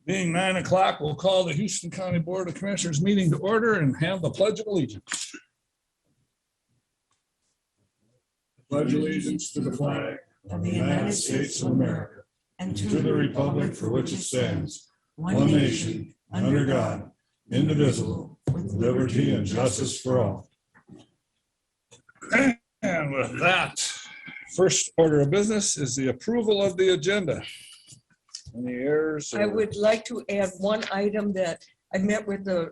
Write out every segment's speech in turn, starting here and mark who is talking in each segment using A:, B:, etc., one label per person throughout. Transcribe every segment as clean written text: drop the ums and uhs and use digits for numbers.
A: Being 9 o'clock, we'll call the Houston County Board of Commissioners meeting to order and have the Pledge of Allegiance. Pledge allegiance to the flag of the United States of America and to the republic for which it stands, one nation, under God, indivisible, with liberty and justice for all. And with that, first order of business is the approval of the agenda. Any errors?
B: I would like to add one item that I met with the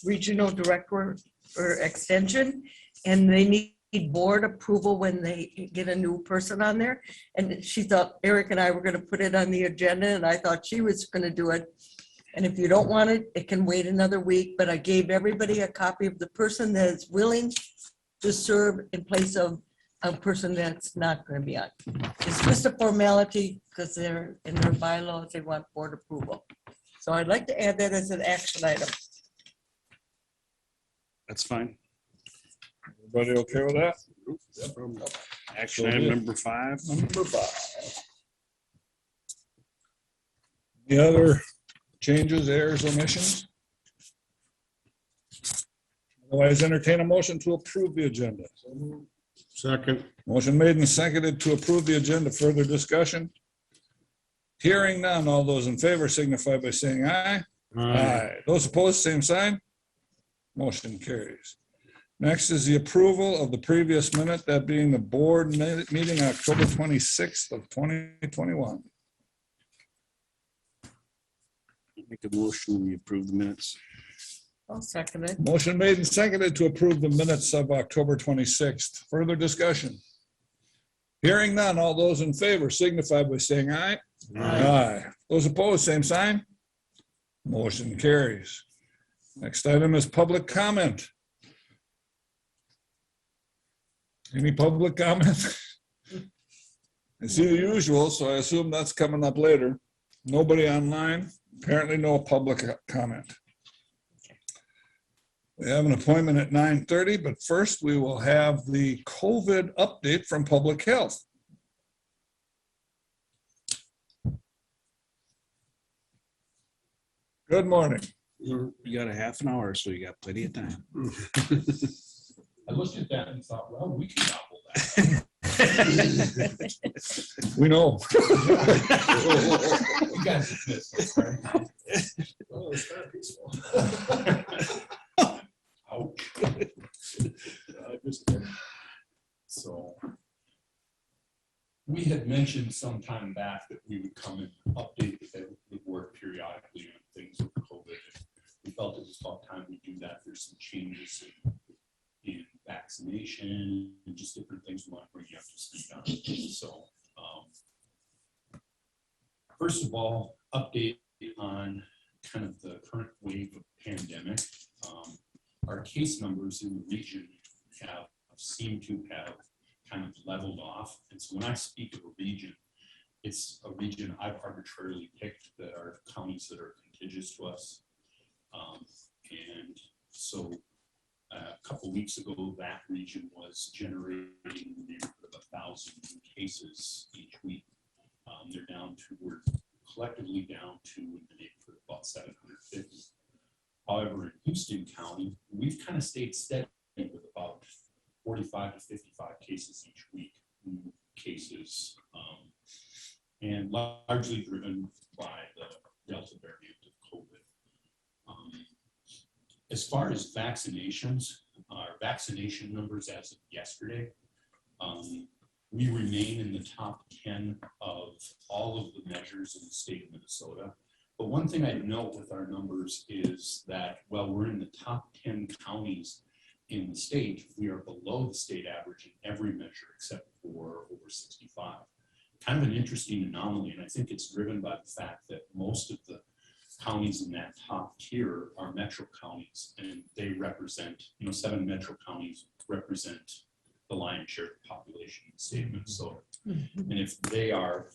B: regional director for extension, and they need board approval when they get a new person on there. And she thought Eric and I were going to put it on the agenda, and I thought she was going to do it. And if you don't want it, it can wait another week. But I gave everybody a copy of the person that is willing to serve in place of a person that's not going to be on. It's just a formality because they're in their bylaws, they want board approval. So I'd like to add that as an action item.
C: That's fine.
A: Everybody okay with that?
C: Action item number 5.
A: Number 5. Any other changes, errors, omissions? Otherwise, entertain a motion to approve the agenda.
D: Second.
A: Motion made and seconded to approve the agenda. Further discussion? Hearing none. All those in favor signify by saying aye. Aye. Those opposed, same sign. Motion carries. Next is the approval of the previous minute, that being the board meeting October 26th of 2021.
C: Make a motion, we approve the minutes.
B: I'll second it.
A: Motion made and seconded to approve the minutes of October 26th. Further discussion? Hearing none. All those in favor signify by saying aye. Aye. Those opposed, same sign. Motion carries. Next item is public comment. Any public comment? I see the usual, so I assume that's coming up later. Nobody online. Apparently no public comment. We have an appointment at 9:30, but first we will have the COVID update from Public Health. Good morning.
C: You got a half an hour, so you got plenty of time.
E: I looked at that and thought, well, we can double that.
A: We know.
E: You guys have missed this, right?
A: Oh, it's kind of peaceful.
E: Ouch. So we had mentioned some time back that we would come and update the board periodically on things with COVID. We felt it was about time we do that. There's some changes in vaccination and just different things we want to bring you up to speed on. So first of all, update on kind of the current wave of pandemic. Our case numbers in the region seem to have kind of leveled off. And so when I speak of a region, it's a region I've arbitrarily picked that are counties that are contiguous to us. And so a couple of weeks ago, that region was generating in the neighborhood of 1,000 new cases each week. We're collectively down to in the neighborhood of about 750. However, in Houston County, we've kind of stayed steady with about 45 to 55 cases each week, new cases, and largely driven by the Delta variant of COVID. As far as vaccinations, our vaccination numbers as of yesterday, we remain in the top 10 of all of the measures in the state of Minnesota. But one thing I'd note with our numbers is that while we're in the top 10 counties in the state, we are below the state average in every measure except for over 65. Kind of an interesting anomaly, and I think it's driven by the fact that most of the counties in that top tier are metro counties, and they represent, 7 metro counties represent the lion's share of the population in the state of Minnesota. And if they are,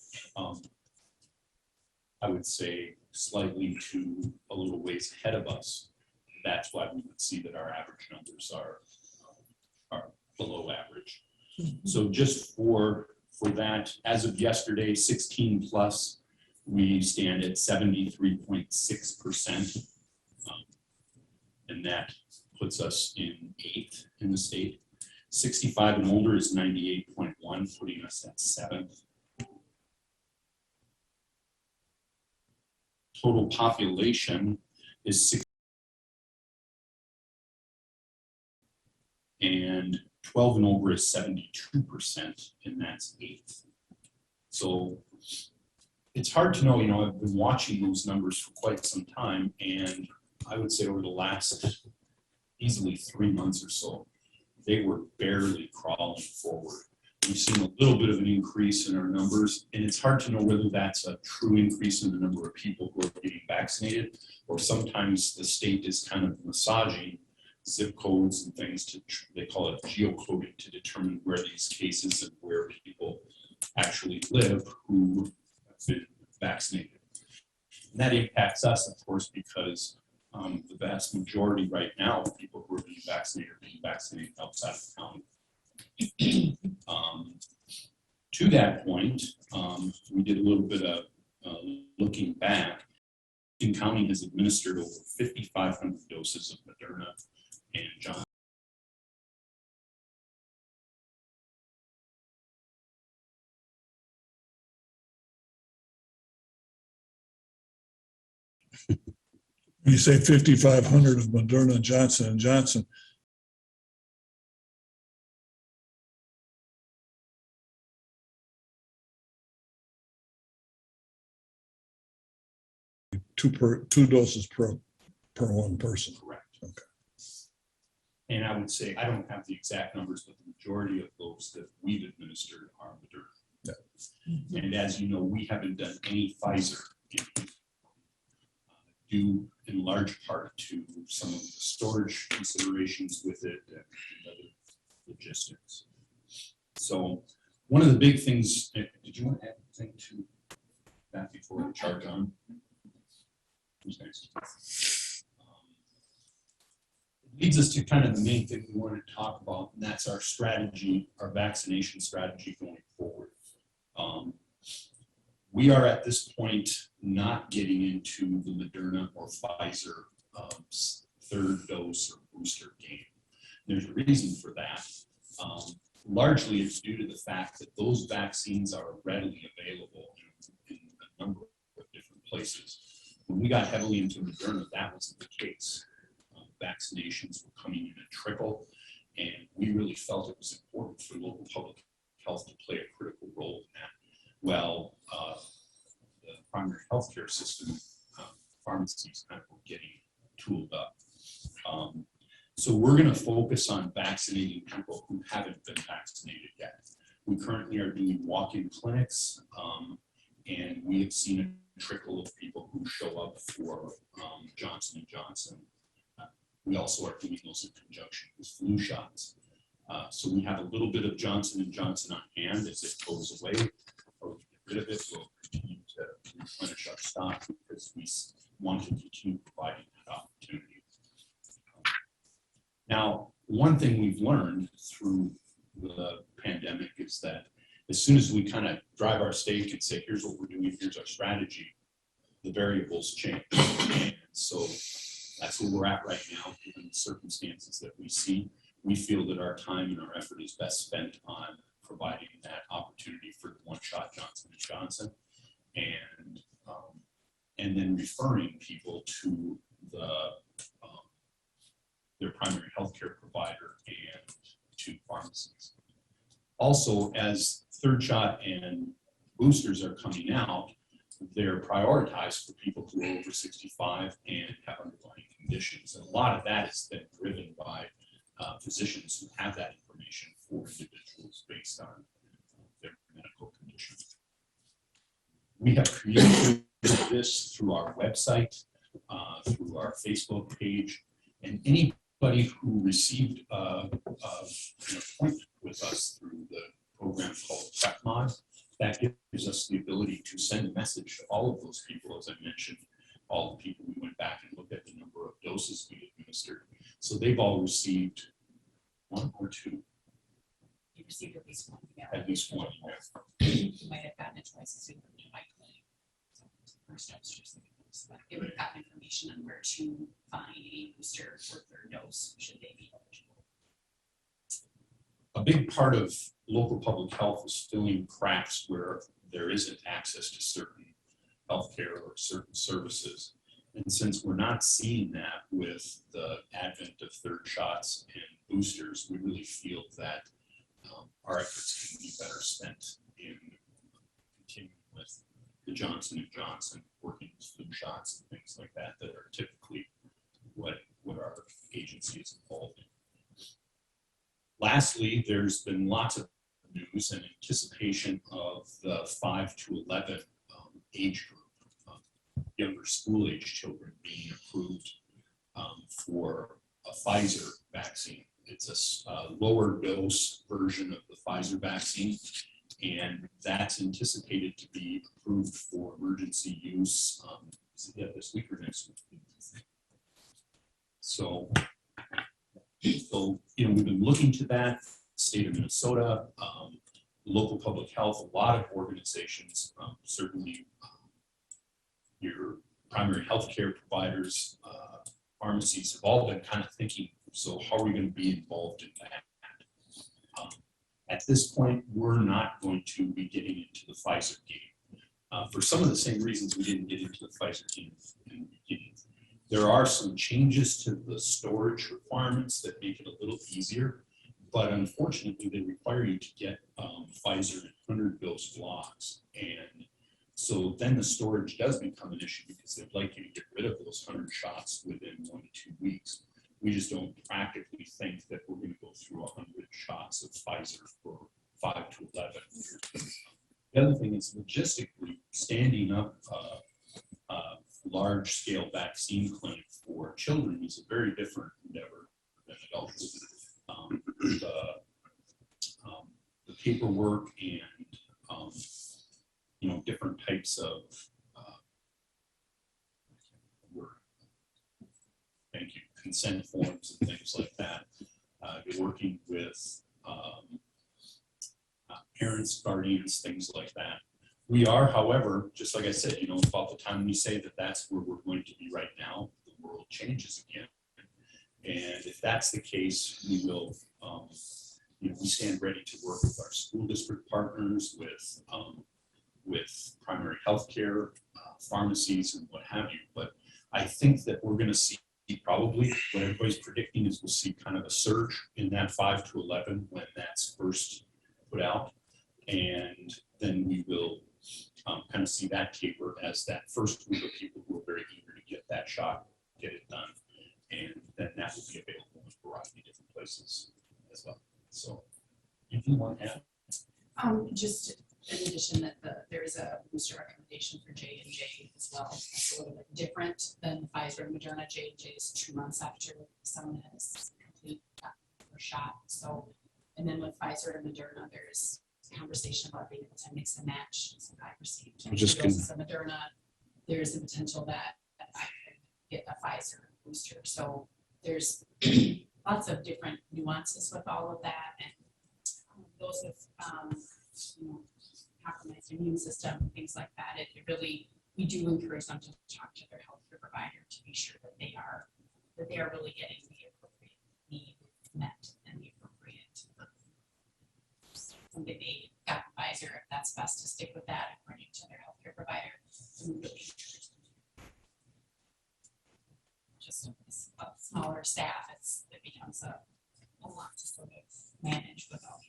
E: I would say, slightly to a little ways ahead of us, that's why we would see that our average numbers are below average. So just for that, as of yesterday, 16 plus we stand at 73.6%. And that puts us in 8th in the state. 65 and older is 98.1, putting us at 7th. Total population is 6, and 12 and over is 72%, and that's 8th. So it's hard to know, you know, I've been watching those numbers for quite some time, and I would say over the last easily 3 months or so, they were barely crawling forward. We've seen a little bit of an increase in our numbers, and it's hard to know whether that's a true increase in the number of people who are getting vaccinated, or sometimes the state is kind of massaging zip codes and things to, they call it geocoding, to determine where these cases and where people actually live who have been vaccinated. And that impacts us, of course, because the vast majority right now of people who are being vaccinated outside of the county. To that point, we did a little bit of looking back. Washington County has administered over 5,500 doses of Moderna and Johnson.
A: You say 5,500 of Moderna, Johnson and Johnson. Two doses per one person.
E: Correct.
A: Okay.
E: And I would say, I don't have the exact numbers, but the majority of those that we've administered are Moderna. Yeah. And as you know, we haven't done any Pfizer, due in large part to some of the storage considerations with it and other logistics. So one of the big things, did you want to add anything to that before we charge on? Who's next? Leads us to kind of the main thing we wanted to talk about, and that's our strategy, our vaccination strategy going forward. We are at this point not getting into the Moderna or Pfizer third dose or booster game. There's a reason for that. Largely it's due to the fact that those vaccines are readily available in a number of different places. When we got heavily into Moderna, that wasn't the case. Vaccinations were coming in a trickle, and we really felt it was important for local public health to play a critical role in that. Well, the primary healthcare system, pharmacies kind of were getting tooled up. So we're going to focus on vaccinating people who haven't been vaccinated yet. We currently are doing walk-in clinics, and we have seen a trickle of people who show up for Johnson & Johnson. We also are doing those in conjunction with flu shots. So we have a little bit of Johnson & Johnson on hand. As it goes away or we get rid of it, we'll continue to replenish our stock because we want to continue providing that opportunity. Now, one thing we've learned through the pandemic is that as soon as we kind of drive our stake and say, here's what we're doing, here's our strategy, the variables change. And so that's where we're at right now, given the circumstances that we see. We feel that our time and our effort is best spent on providing that opportunity for the one-shot Johnson & Johnson, and then referring people to their primary healthcare provider and to pharmacies. Also, as third shot and boosters are coming out, they're prioritized for people who are over 65 and have underlying conditions. And a lot of that is then driven by physicians who have that information for individuals based on their medical conditions. We have communicated this through our website, through our Facebook page, and anybody who received an appointment with us through the program called PrepMod, that gives us the ability to send a message to all of those people, as I mentioned, all the people we went back and looked at the number of doses we administered. So they've all received one or two.
F: You received at least one email.
E: At least one email.
F: You might have gotten a choice to my clinic. So first dose. But they would have gotten information on where to find a booster or third dose should they be eligible.
E: A big part of local public health is filling cracks where there isn't access to certain healthcare or certain services. And since we're not seeing that with the advent of third shots and boosters, we really feel that our efforts can be better spent in continuing with the Johnson & Johnson, working with flu shots and things like that, that are typically what our agency is involved in. Lastly, there's been lots of news and anticipation of the 5 to 11 age group, younger school age children being approved for a Pfizer vaccine. It's a lower dose version of the Pfizer vaccine, and that's anticipated to be approved for emergency use this week or next week. So we've been looking to that. State of Minnesota, local public health, a lot of organizations, certainly your primary healthcare providers, pharmacies have all been kind of thinking, so how are we going to be involved in that? At this point, we're not going to be getting into the Pfizer game for some of the same reasons we didn't get into the Pfizer game in the beginning. There are some changes to the storage requirements that make it a little easier, but unfortunately, they require you to get Pfizer in 100 dose blocks. And so then the storage does become an issue because they'd like you to get rid of those 100 shots within 1 to 2 weeks. We just don't practically think that we're going to go through 100 shots of Pfizer for 5 to 11 years. The other thing is logistically standing up a large-scale vaccine clinic for children is a very different endeavor than adults. The paperwork and different types of consent forms and things like that. You're working with parents, guardians, things like that. We are, however, just like I said, about the time we say that that's where we're going to be right now, the world changes again. And if that's the case, we will, we stand ready to work with our school district partners, with primary healthcare, pharmacies, and what have you. But I think that we're going to see probably what everybody's predicting is we'll see kind of a surge in that 5 to 11 when that's first put out. And then we will kind of see that taper as that first group of people who are very eager to get that shot, get it done. And then that will be available in a variety of different places as well. So if you want to add.
F: Just in addition that there is a booster recommendation for J&J as well. It's a little bit different than Pfizer and Moderna. J&J is 2 months after someone has complete their shot. So, and then with Pfizer and Moderna, there's conversation about being able to mix and match. So I received doses of Moderna. There's a potential that I could get a Pfizer booster. So there's lots of different nuances with all of that, and those with compromised immune system, things like that. It really, we do encourage them to talk to their healthcare provider to be sure that they are really getting the appropriate need met and the appropriate something they got Pfizer. If that's best to stick with that according to their healthcare provider, we really encourage them. Just a smaller staff, it becomes a lot to sort of manage with all the.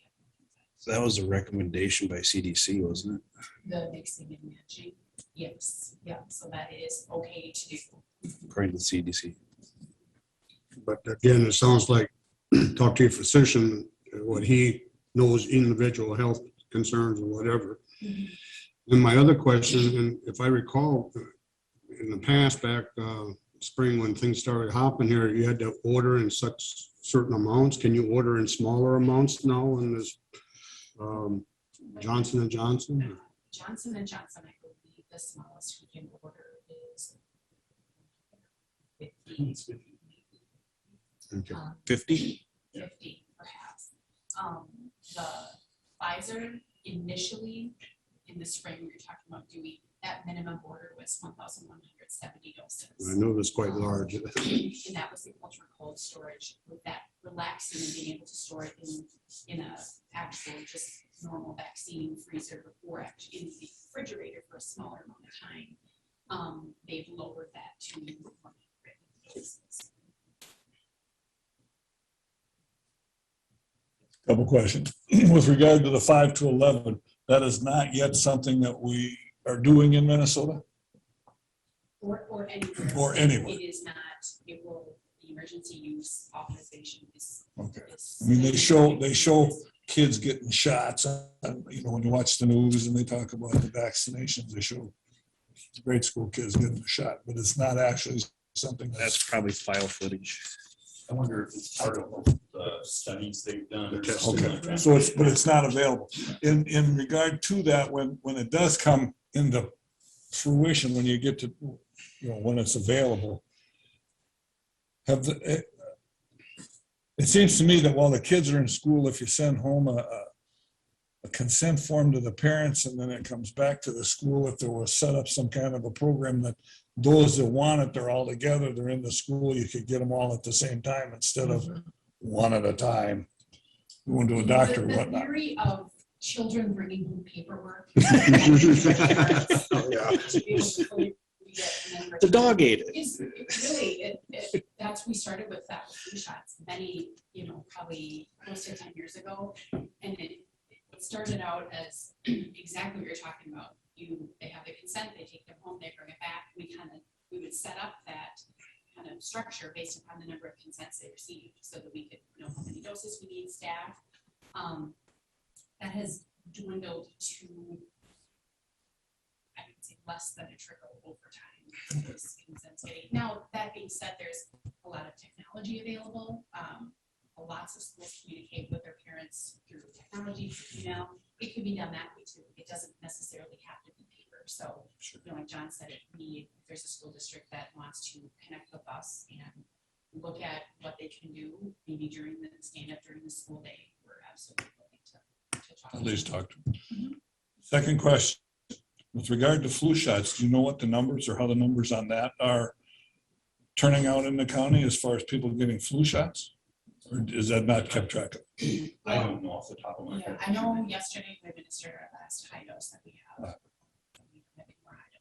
C: So that was a recommendation by CDC, wasn't it?
F: The mixing and matching, yes, yeah, so that is okay to do.
C: According to CDC.
D: But again, it sounds like talk to your physician, what he knows, individual health concerns or whatever. And my other question, and if I recall, in the past, back spring when things started hopping here, you had to order in such certain amounts. Can you order in smaller amounts now in this Johnson & Johnson?
F: Johnson & Johnson, I believe the smallest we can order is 50.
C: 50?
F: 50 perhaps. The Pfizer initially in the spring, we were talking about, do we that minimum order was 1,170 doses.
D: I know it's quite large.
F: And that was the ultra cold storage, with that relaxing and being able to store it in a actual just normal vaccine freezer or actually in the refrigerator for a smaller amount of time. They've lowered that to 100 doses.
A: Couple questions. With regard to the 5 to 11, that is not yet something that we are doing in Minnesota?
F: Or anywhere.
A: Or anywhere.
F: It is not, it will, the emergency use authorization is.
A: Okay.
F: is-
A: I mean, they show kids getting shots, and, you know, when you watch the news and they talk about the vaccinations, they show grade school kids getting a shot, but it's not actually something
C: That's probably file footage.
E: I wonder if it's part of the studies they've done.
D: The
E: or
D: testing.
E: something like
A: okay.
E: that.
A: So but it's not available. In regard to that, when it does come into fruition, when you get to, you know, when it's available, it seems to me that while the kids are in school, if you send home a consent form to the parents and then it comes back to the school, if there was set up some kind of a program that those that want it, they're all together, they're in the school, you could get them all at the same time instead of one at a time. Going to a doctor or
F: The
A: whatnot.
F: theory of children bringing home paperwork.
D: Yeah.
C: The dog ate it.
F: Is really, that's, we started with that with flu shots many, probably close to 10 years ago. And it started out as exactly what you're talking about. They have the consent, they take them home, they bring it back. We would set up that kind of structure based upon the number of consents they received so that we could know how many doses we need, staff. That has dwindled to, I would say, less than a trickle over time. Those consents getting. Now, that being said, there's a lot of technology available. Lots of schools communicate with their parents through technology, through email. It could be done that way too. It doesn't necessarily have to be paper. So, like John said, if there's a school district that wants to connect with us and look at what they can do, maybe during the stand-up during the school day, we're absolutely willing to talk.
A: At least talk to them. Second question, with regard to flu shots, do you know what the numbers or how the numbers on that are turning out in the county as far as people getting flu shots? Or is that not kept track of?
E: I don't know off the top of my
F: Yeah,
E: head.
F: I know yesterday we administered our last high dose that we have.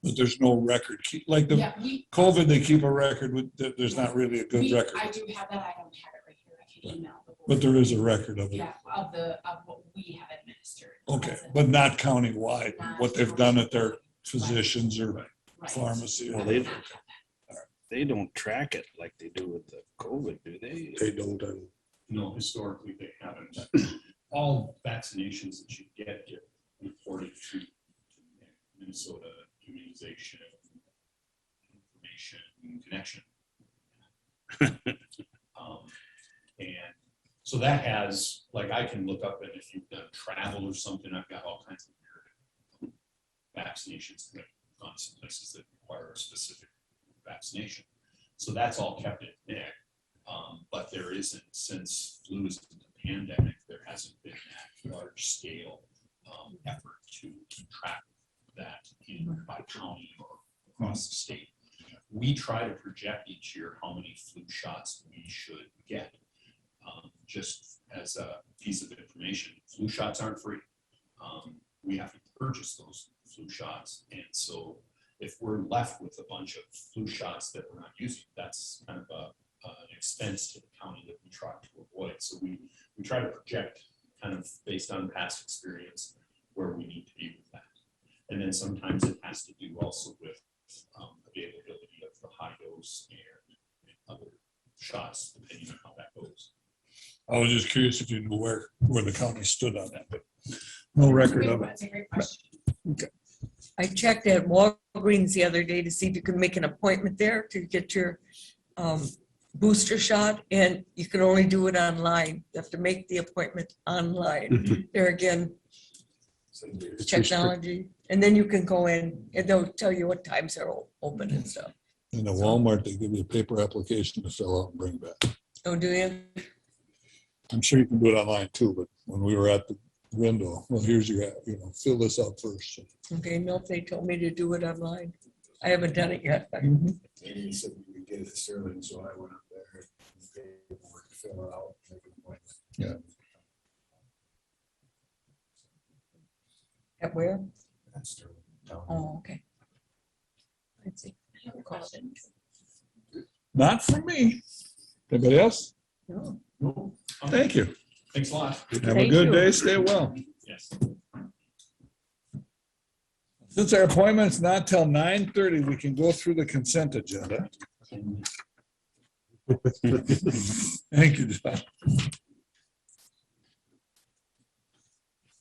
A: But there's no record, like the
F: Yeah,
A: COVID, they keep a record with, there's not really a good record,
F: I do have that. I don't have it right here. I can email the board.
A: but there is a record of it.
F: Yeah, of what we have administered.
A: Okay, but not countywide, what they've done at their physicians or
F: Right.
A: pharmacy.
C: Well,
F: I
C: they-
F: do not have that.
C: They don't track it like they do with the COVID, do they?
D: They don't.
E: No, historically, they haven't. All vaccinations that you get reported to Minnesota Immunization Information Connection. And so that has, like, I can look up, and if you've done travel or something, I've got all kinds of weird vaccinations that have gone to places that require a specific vaccination. So that's all kept at NIC. But there isn't, since flu is in the pandemic, there hasn't been that large scale effort to track that by county or across the state. We try to project each year how many flu shots we should get. Just as a piece of information, flu shots aren't free. We have to purchase those flu shots. And so if we're left with a bunch of flu shots that we're not using, that's kind of an expense to the county that we try to avoid. So we try to project kind of based on past experience where we need to be with that. And then sometimes it has to do also with availability of the high dose and other shots, depending on how that goes.
A: I was just curious if you knew where the county stood on that, but no record of it.
F: That's a great question.
B: I checked at Walgreens the other day to see if you could make an appointment there to get your booster shot, and you can only do it online. You have to make the appointment online. There again,
D: It's
B: technology, and then you can go in and they'll tell you what times they're open and stuff.
A: In the Walmart, they give you a paper application to fill out and bring back.
B: Oh, do you?
A: I'm sure you can do it online too, but when we were at the window. Well, here's your, fill this out first.
B: Okay, no, they told me to do it online. I haven't done it yet. but-
A: Mhm.
G: And he said we could get it this early, so I went up there and paid for it to fill it out. Make an appointment.
A: Yeah.
B: At where?
G: That's Sterling Town.
B: Oh, okay. Let's see.
F: I have a question.
A: Not for me. Anybody else?
B: No.
E: No.
A: Thank you.
E: Thanks a lot.
A: Have a
B: Thank
A: good
B: you.
A: day. Stay well.
E: Yes.
A: Since our appointment's not till 9:30, we can go through the consent agenda. Thank you, John.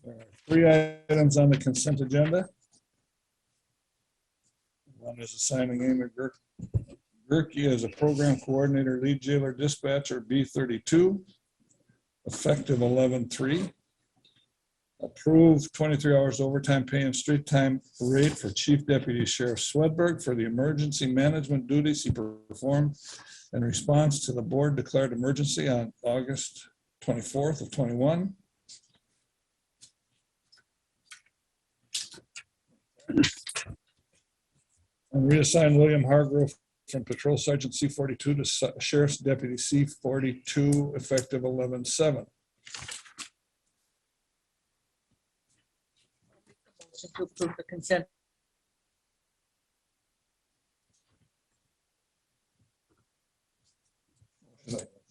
A: There are 3 items on the consent agenda. One is assigning Amy Gerke as a program coordinator, lead jailer dispatcher, B32, effective 11/3. Approve 23 hours overtime pay and street time rate for Chief Deputy Sheriff Swedberg for the emergency management duties he performed in response to the board declared emergency on August 24th of 21. And reassign William Hargrove from Patrol Sergeant C42 to Sheriff's Deputy C42 effective 11/7.
B: To approve the consent.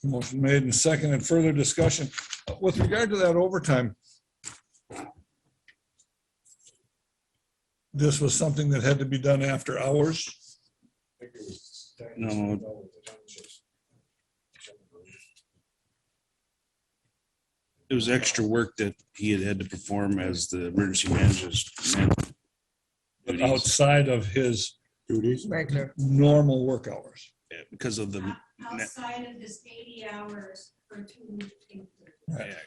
A: Motion made and seconded. Further discussion. With regard to that overtime, this was something that had to be done after hours.
G: I think it was
C: No.
G: townships.
C: It was extra work that he had to perform as the emergency manager's duties,
A: Outside of his
D: Duties.
B: Regular.
A: normal work hours.
C: because of the,
H: Outside of his 80 hours per 2 week.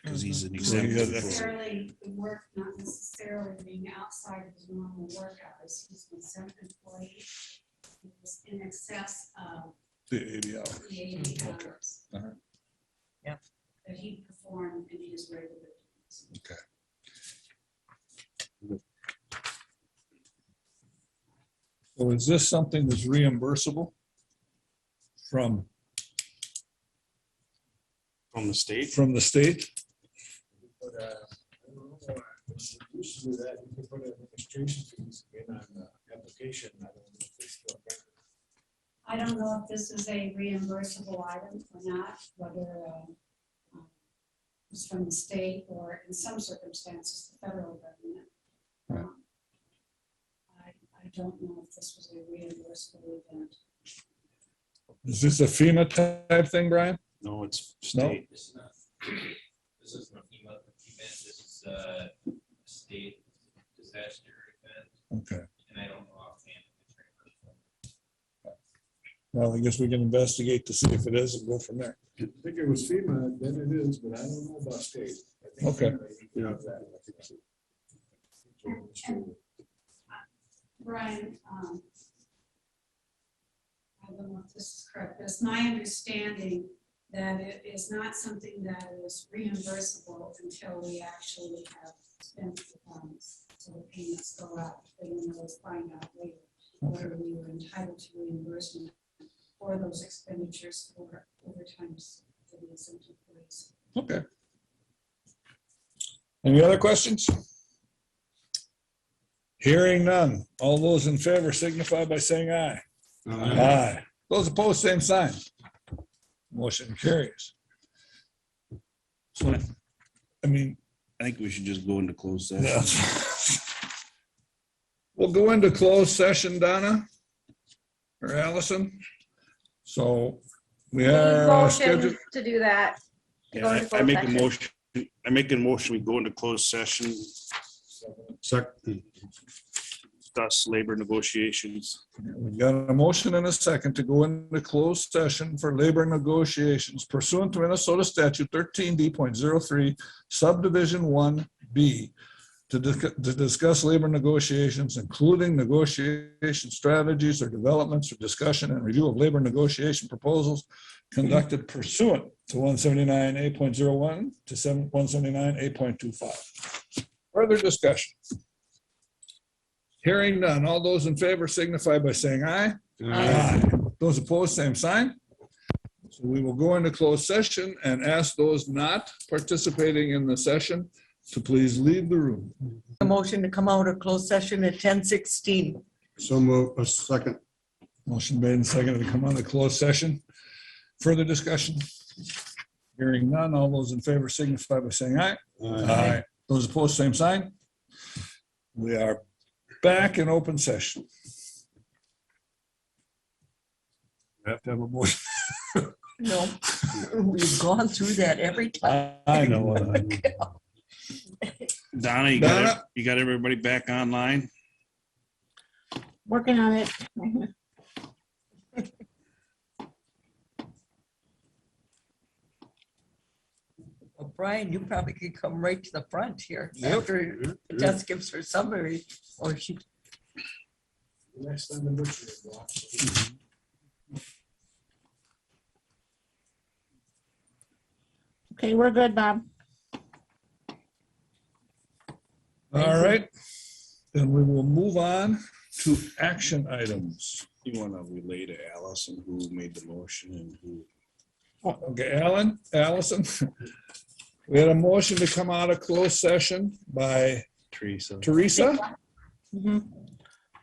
C: because he's an
A: Yeah,
C: exempt.
A: that's-
H: Necessarily, the work not necessarily being outside of his normal work hours. He's an exempt employee. It was in excess of
A: The 80 hours.
H: the 80
A: Okay.
H: hours.
A: All right.
B: Yeah.
H: That he performed in his regular duties.
A: Okay. So is this something that's reimbursable from
C: From the state.
A: the state?
G: But, I don't know, used to do that, you could put administration fees in on the application. I don't know if they still can.
H: I don't know if this is a reimbursable item or not, whether it's from the state or in some circumstances, the federal government.
A: Right.
H: I don't know if this was a reimbursable event.
A: Is this a FEMA type thing, Brian?
C: No, it's
A: No.
C: state.
I: This is not a FEMA event, this is a state disaster event,
A: Okay.
I: and I don't know offhand if it's reimbursable.
A: Well, I guess we can investigate to see if it is and go from there.
G: I think it was FEMA, then it is, but I don't know about state. I think
A: Okay.
G: FEMA, you can have that, I think so. It's true.
H: Brian, I don't know if this is correct, but it's my understanding that it is not something that is reimbursable until we actually have spent the funds. So the payments go out, then we'll find out later whether we were entitled to reimbursement for those expenditures for overtimes for the exempt employees.
A: Okay. Any other questions? Hearing none. All those in favor signify by saying aye. Aye. Those opposed, same sign. Motion carries. So, I mean,
C: I think we should just go into closed session.
A: yeah. We'll go into closed session, Donna or Allison. So we are scheduled.
J: Motion to do that. to go
C: Yeah,
J: into
C: I
J: closed
C: make a
J: session.
C: motion, we go into closed session,
D: Second.
C: discuss labor negotiations.
A: We've got a motion and a second to go into closed session for labor negotiations pursuant to Minnesota statute 13D.03 subdivision 1B to discuss labor negotiations, including negotiation strategies or developments or discussion and review of labor negotiation proposals conducted pursuant to 179A.01 to 179A.25. Further discussion? Hearing none. All those in favor signify by saying aye. Aye. Those opposed, same sign. So we will go into closed session and ask those not participating in the session to please leave the room.
B: A motion to come out of closed session at 10:16.
D: So move, a second.
A: Motion made and seconded to come on the closed session. Further discussion? Hearing none. All those in favor signify by saying aye. Aye. Those opposed, same sign. We are back in open session. We have to have a motion.
B: No, we've gone through that every time.
A: I know.
C: Donna,
A: Donna?
C: you got everybody back online?
J: Working on it.
B: Well, Brian, you probably could come right to the front here
A: Yep.
B: after Jess gives her summary, or she,
G: Next time the butcher walks.
J: Okay, we're good, Bob.
A: All right. Then we will move on to action items.
C: You want to relay to Allison who made the motion and who?
A: Okay, Allison, we had a motion to come out of closed session by
C: Teresa.
A: Teresa,
J: Mhm.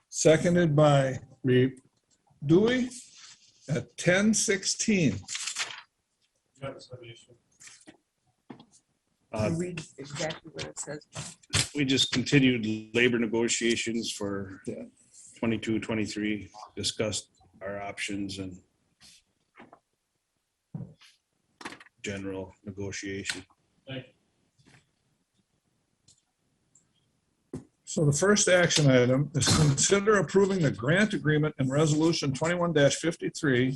A: seconded by
D: Me,
A: Dewey at 10:16.
B: read exactly what it says.
C: We just continued labor negotiations for 22, 23, discussed our options and general negotiation.
A: So the first action item is consider approving the grant agreement and resolution 21-53,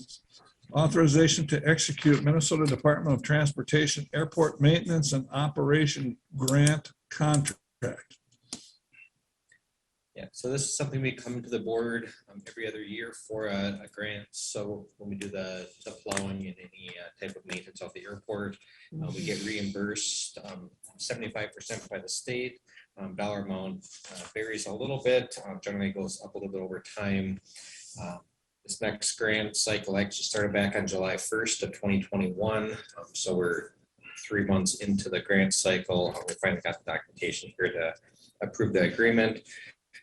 A: authorization to execute Minnesota Department of Transportation Airport Maintenance and Operation Grant Contract.
I: Yeah, so this is something we come to the board every other year for a grant. So when we do the plowing and any type of maintenance off the airport, we get reimbursed 75% by the state. Dollar amount varies a little bit, generally goes up a little bit over time. This next grant cycle actually started back on July 1st of 2021. So we're 3 months into the grant cycle. We finally got the documentation here to approve the agreement.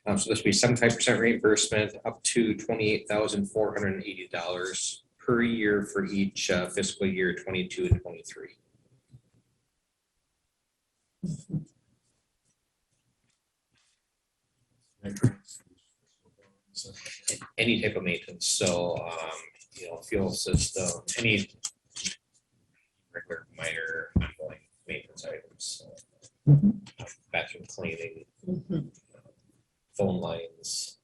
I: So this will be 75% reimbursement up to $28,480 per year for each fiscal year 22 and 23. Any type of maintenance, so fuel system, any regular minor ongoing maintenance items, bathroom cleaning,
B: Mhm.
I: phone lines.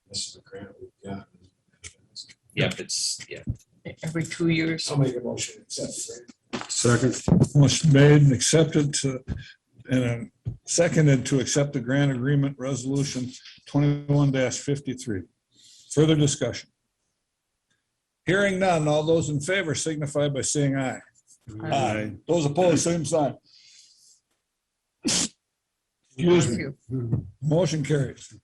G: This is the grant we've got.
I: Yep, it's
B: Every 2 years.
G: I'll make a motion. Accept, right?
D: second.
A: Motion made and accepted to, and seconded to accept the grant agreement resolution 21-53. Further discussion? Hearing none, all those in favor signify by saying aye. Aye. Those opposed, same sign. Excuse me. Motion carries.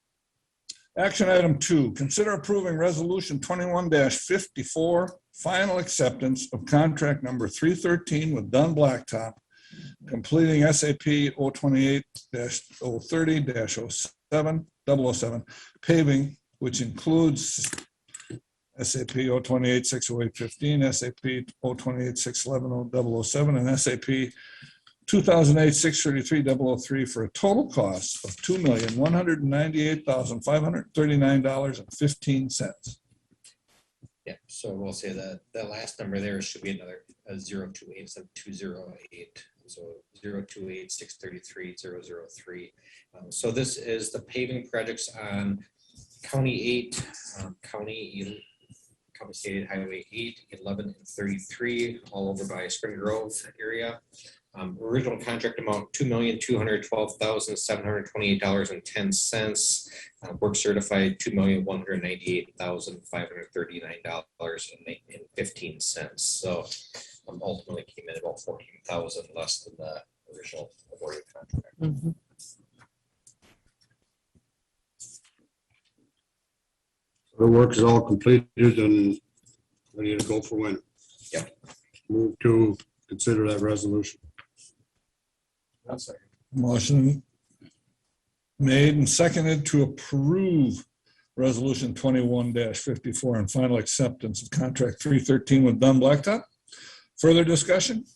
A: Action item 2, consider approving resolution 21-54, final acceptance of contract number 313 with Dunn Blacktop, completing SAP 028-030-07 paving, which includes SAP 028-608-15, SAP 028-611-007, and SAP 2008-633-003 for a total cost of $2,198,539.15.
I: Yeah, so we'll say that the last number there should be another 028 instead of 208. So 028-633-003. So this is the paving projects on County 8, County State Highway 8, 11, and 33, all over by Spring Grove area. Original contract amount, $2,212,728.10. Work certified, $2,198,539.15. So ultimately came in about 14,000 less than the original awarded contract.
B: Mhm.
D: The work is all completed and ready to go for when?
I: Yep.
D: Move to consider that resolution.
G: That's like,
A: Motion made and seconded to approve Resolution 21-54 and final acceptance of contract 313 with Dunn Blacktop. Further discussion?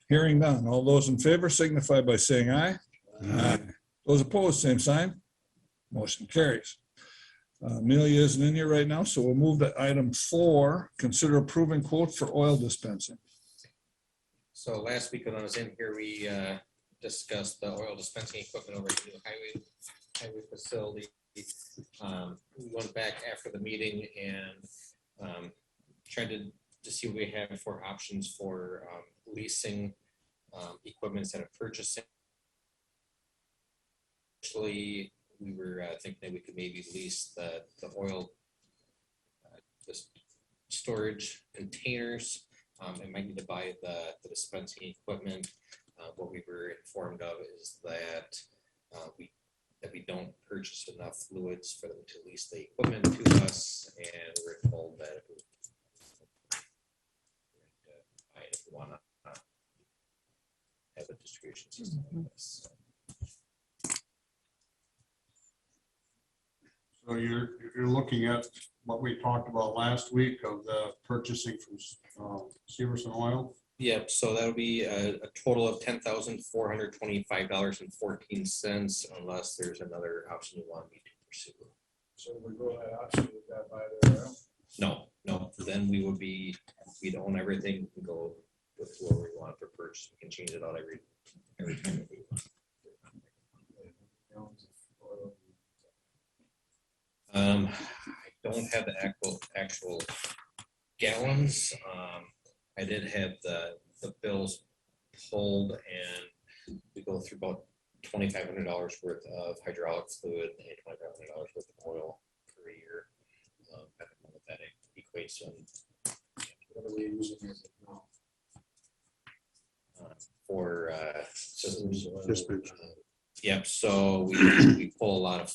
A: Hearing none. All those in favor signify by saying aye. Aye. Those opposed, same sign. Motion carries. Amelia isn't in here right now, so we'll move to item 4, consider approving quote for oil dispensing.
I: So last week when I was in here, we discussed the oil dispensing equipment over at the new highway facility. We went back after the meeting and tried to see what we have for options for leasing equipment instead of purchasing. Actually, we were thinking that we could maybe lease the oil storage containers. And might need to buy the dispensing equipment. What we were informed of is that we don't purchase enough fluids for them to lease the equipment to us, and we're told that if we want to have a distribution system like this.
D: So you're looking at what we talked about last week of the purchasing from Severson Oil.
I: Yep, so that'll be a total of $10,425.14 unless there's another option you want me to pursue.
G: so we go that option with that by the,
I: No, then we'd own everything, we can go with whoever we want for purchase, we can change it out every time we want. I don't have the actual gallons. I did have the bills pulled, and we go through about $2,500 worth of hydraulic fluid and $2,500 worth of oil per year. I don't know what that equates to
G: what are we using as of now?
I: for systems.
D: Dispenser.
I: Yep, so we pull a lot of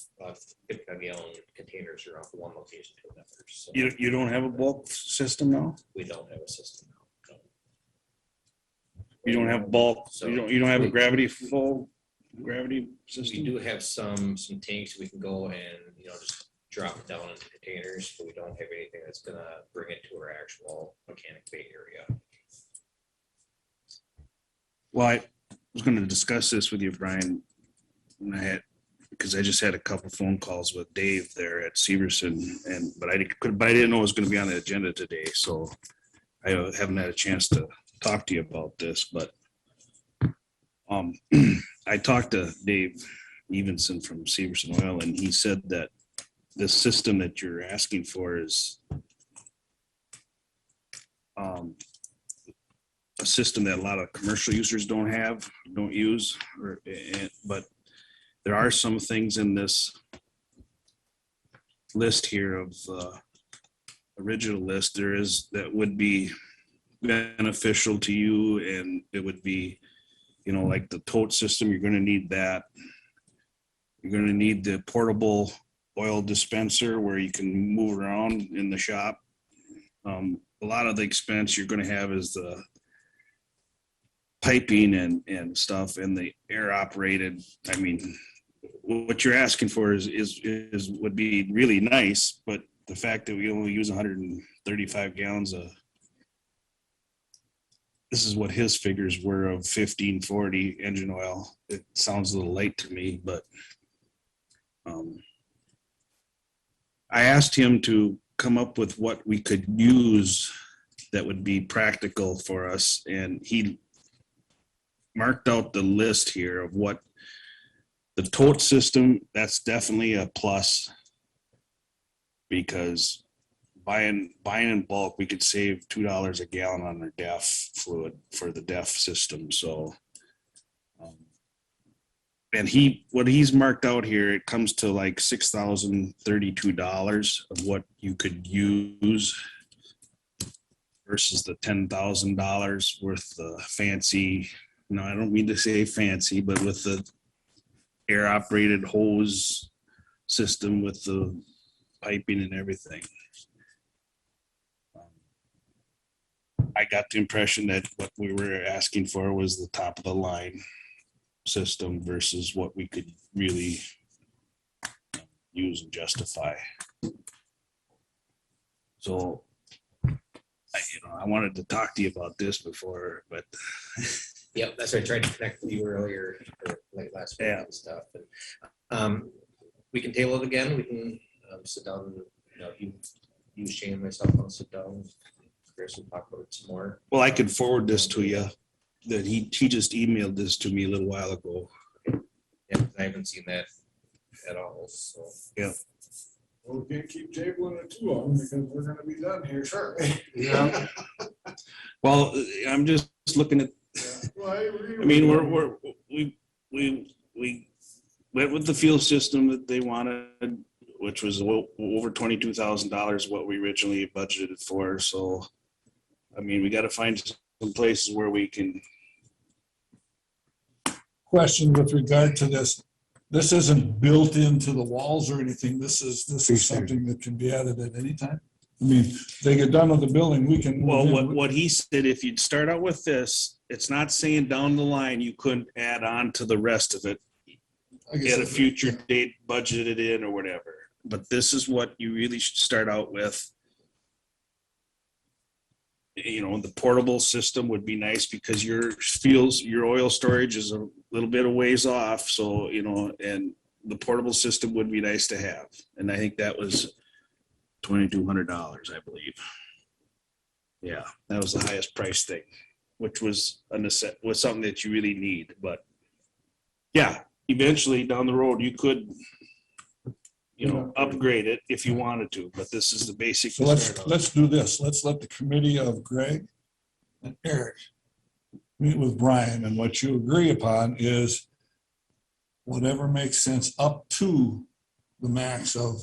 I: 50-gallon containers around from one location to another. So
C: You don't have a bulk system now?
I: we don't have a system now. No.
C: You don't have bulk,
I: So
C: you don't have a
I: we
C: gravity
I: We
C: system?
I: do have some tanks we can go and, just drop it down into containers, but we don't have anything that's gonna bring it to our actual mechanic bay area.
C: Well, I was gonna discuss this with you, Brian, because I just had a couple phone calls with Dave there at Severson, but I didn't know it was gonna be on the agenda today, so I haven't had a chance to talk to you about this, but I talked to Dave Evenson from Severson Oil, and he said that the system that you're asking for is a system that a lot of commercial users don't use, but there are some things in this list here of original list that would be beneficial to you, and it would be, like the tote system. You're going to need that. You're going to need the portable oil dispenser where you can move around in the shop. A lot of the expense you're going to have is the piping and stuff, and the air operated. I mean, what you're asking for is would be really nice, but the fact that we only use 135 gallons this is what his figures were of 1540 engine oil. It sounds a little light to me, but I asked him to come up with what we could use that would be practical for us, and he marked out the list here of what the tote system, that's definitely a plus, because buying in bulk, we could save $2 a gallon on our DEF fluid for the DEF system, so. And what he's marked out here, it comes to like $6,032 of what you could use versus the $10,000 worth the fancy, no, I don't mean to say fancy, but with the air operated hose system with the piping and everything. I got the impression that what we were asking for was the top of the line system versus what we could really use and justify. So, I wanted to talk to you about this before, but
I: Yep, that's why I tried to connect with you earlier, or late last week and stuff. And we can table it again. We can sit down. You, Shane, and myself want to sit down. Chris will talk about it some more.
C: well, I could forward this to you. That he just emailed this to me a little while ago.
I: Yeah, I haven't seen that at all. So
C: Yeah.
G: Well, we can't keep tabling it too long because we're gonna be done here shortly.
D: Yeah.
C: Well, I'm just looking at.
G: Well, I agree
C: I mean,
G: with you.
C: we went with the fuel system that they wanted, which was over $22,000 what we originally budgeted for. So, I mean, we got to find some places where we can.
A: Question with regard to this. This isn't built into the walls or anything. This is something that can be added at any time. I mean, they get done with the building, we can.
C: Well,
A: move in.
C: what he said, if you'd start out with this, it's not saying down the line you couldn't add on to the rest of it
A: I guess
C: at a
A: it's-
C: future date budgeted in or whatever. But this is what you really should start out with. The portable system would be nice because your oil storage is a little bit of ways off. So, and the portable system would be nice to have. And I think that was $2,200, I believe. Yeah, that was the highest price thing, which was was something that you really need. But yeah, eventually down the road, you could, upgrade it if you wanted to, but this is the basic.
A: So let's do this. Let's let the committee of Greg and Eric meet with Brian, and what you agree upon is whatever makes sense up to the max of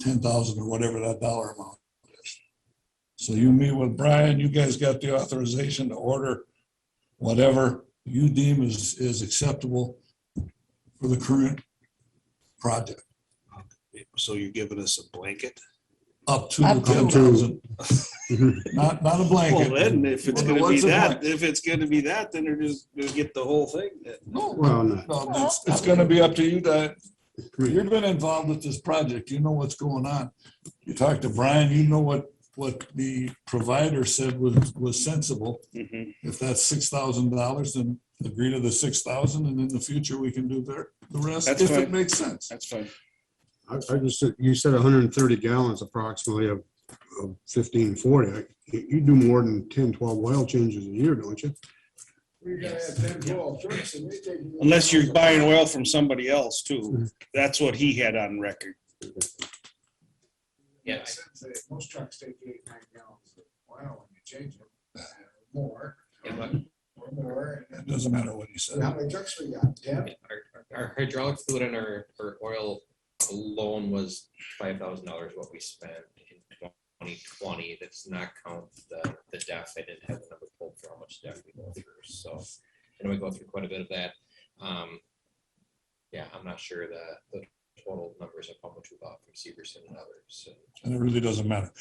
A: 10,000 or whatever that dollar amount is. So you meet with Brian, you guys got the authorization to order whatever you deem is acceptable for the current project.
C: So you're giving us a blanket?
A: Up to the
J: Up to.
A: 10,000. Not a blanket.
C: Well, then if it's
A: Well,
C: gonna be
A: what's the
C: that,
A: blanket?
C: then they're just gonna get the whole thing.
A: No,
D: Well, no.
A: no, it's gonna be up to you that, you've been involved with this project, you know what's going on. You talked to Brian, you know what the provider said was sensible.
C: Mhm.
A: If that's $6,000, then agree to the 6,000, and in the future, we can do the rest,
C: That's
A: if it
C: fine.
A: makes sense.
C: That's fine.
D: I just said, you said 130 gallons approximately of 1540. You do more than 10, 12 oil changes a year, don't you?
G: We gotta have 10, 12 trucks and they take.
C: Unless you're buying oil from somebody else too. That's what he had on record.
I: Yeah.
G: Most trucks take 8, 9 gallons of oil when you change them, more,
I: Yeah, but
G: or more.
A: It doesn't matter what you
G: So
A: said.
G: how many trucks we got? 10?
I: our hydraulic fluid and our oil alone was $5,000 what we spent in 2020. That's not count the DEF. I didn't have the number pulled for how much DEF we go through. So, and we go through quite a bit of that. Yeah, I'm not sure the total numbers of how much we bought from Severson and others. So,
A: And it really doesn't matter.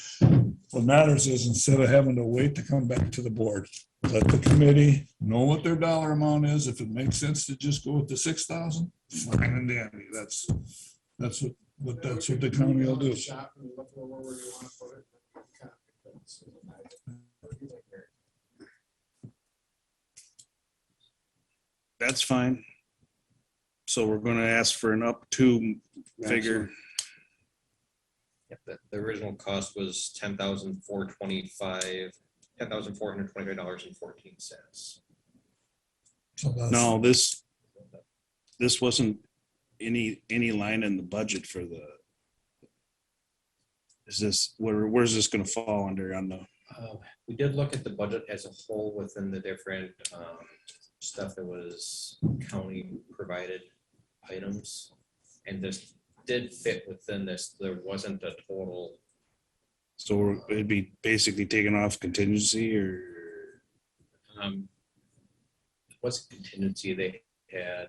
A: What matters is, instead of having to wait to come back to the board, let the committee know what their dollar amount is. If it makes sense to just go with the 6,000, fine and dandy. That's what the county will do.
G: Shop and look where we want to put it.
C: That's fine. So we're gonna ask for an up to figure.
I: yeah, the original cost was $10,425, $10,425.14.
A: So that's-
C: No, this wasn't any line in the budget for is this, where's this gonna fall under on the,
I: We did look at the budget as a whole within the different stuff that was county provided items. And this did fit within this. There wasn't a total.
C: so it'd be basically taken off contingency or?
I: What's contingency they had?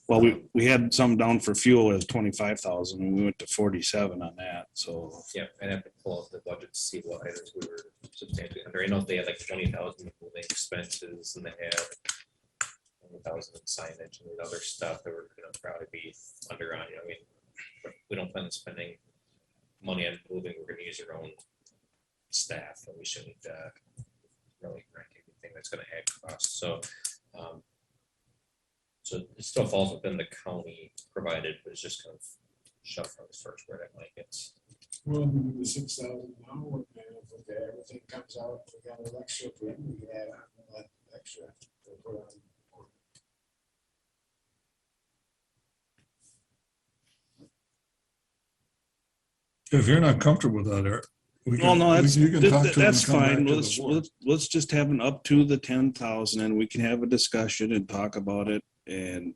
C: Well, we had some down for fuel as 25,000 and we went to 47 on that, so.
I: Yeah, I'd have to pull out the budget to see what items we were substantially under. I know they had like 20,000 moving expenses and they had 20,000 in signage and other stuff that were gonna probably be under on, I mean, we don't plan on spending money on moving, we're gonna use our own staff and we shouldn't really rent anything that's gonna add costs, so. So it still falls within the county provided, but it's just kind of shoved from the first where that might get.
G: Well, we do the 6,000 now, and then if everything comes out, we got an extra, we can add on that extra. We'll put on.
A: If you're not comfortable with that, Eric. we
C: Well,
A: can-
C: no, that's,
A: you can talk to them
C: that's
A: and come back
C: fine.
A: to the
C: Let's,
A: board.
C: let's just have an up to the 10,000 and we can have a discussion and talk about it and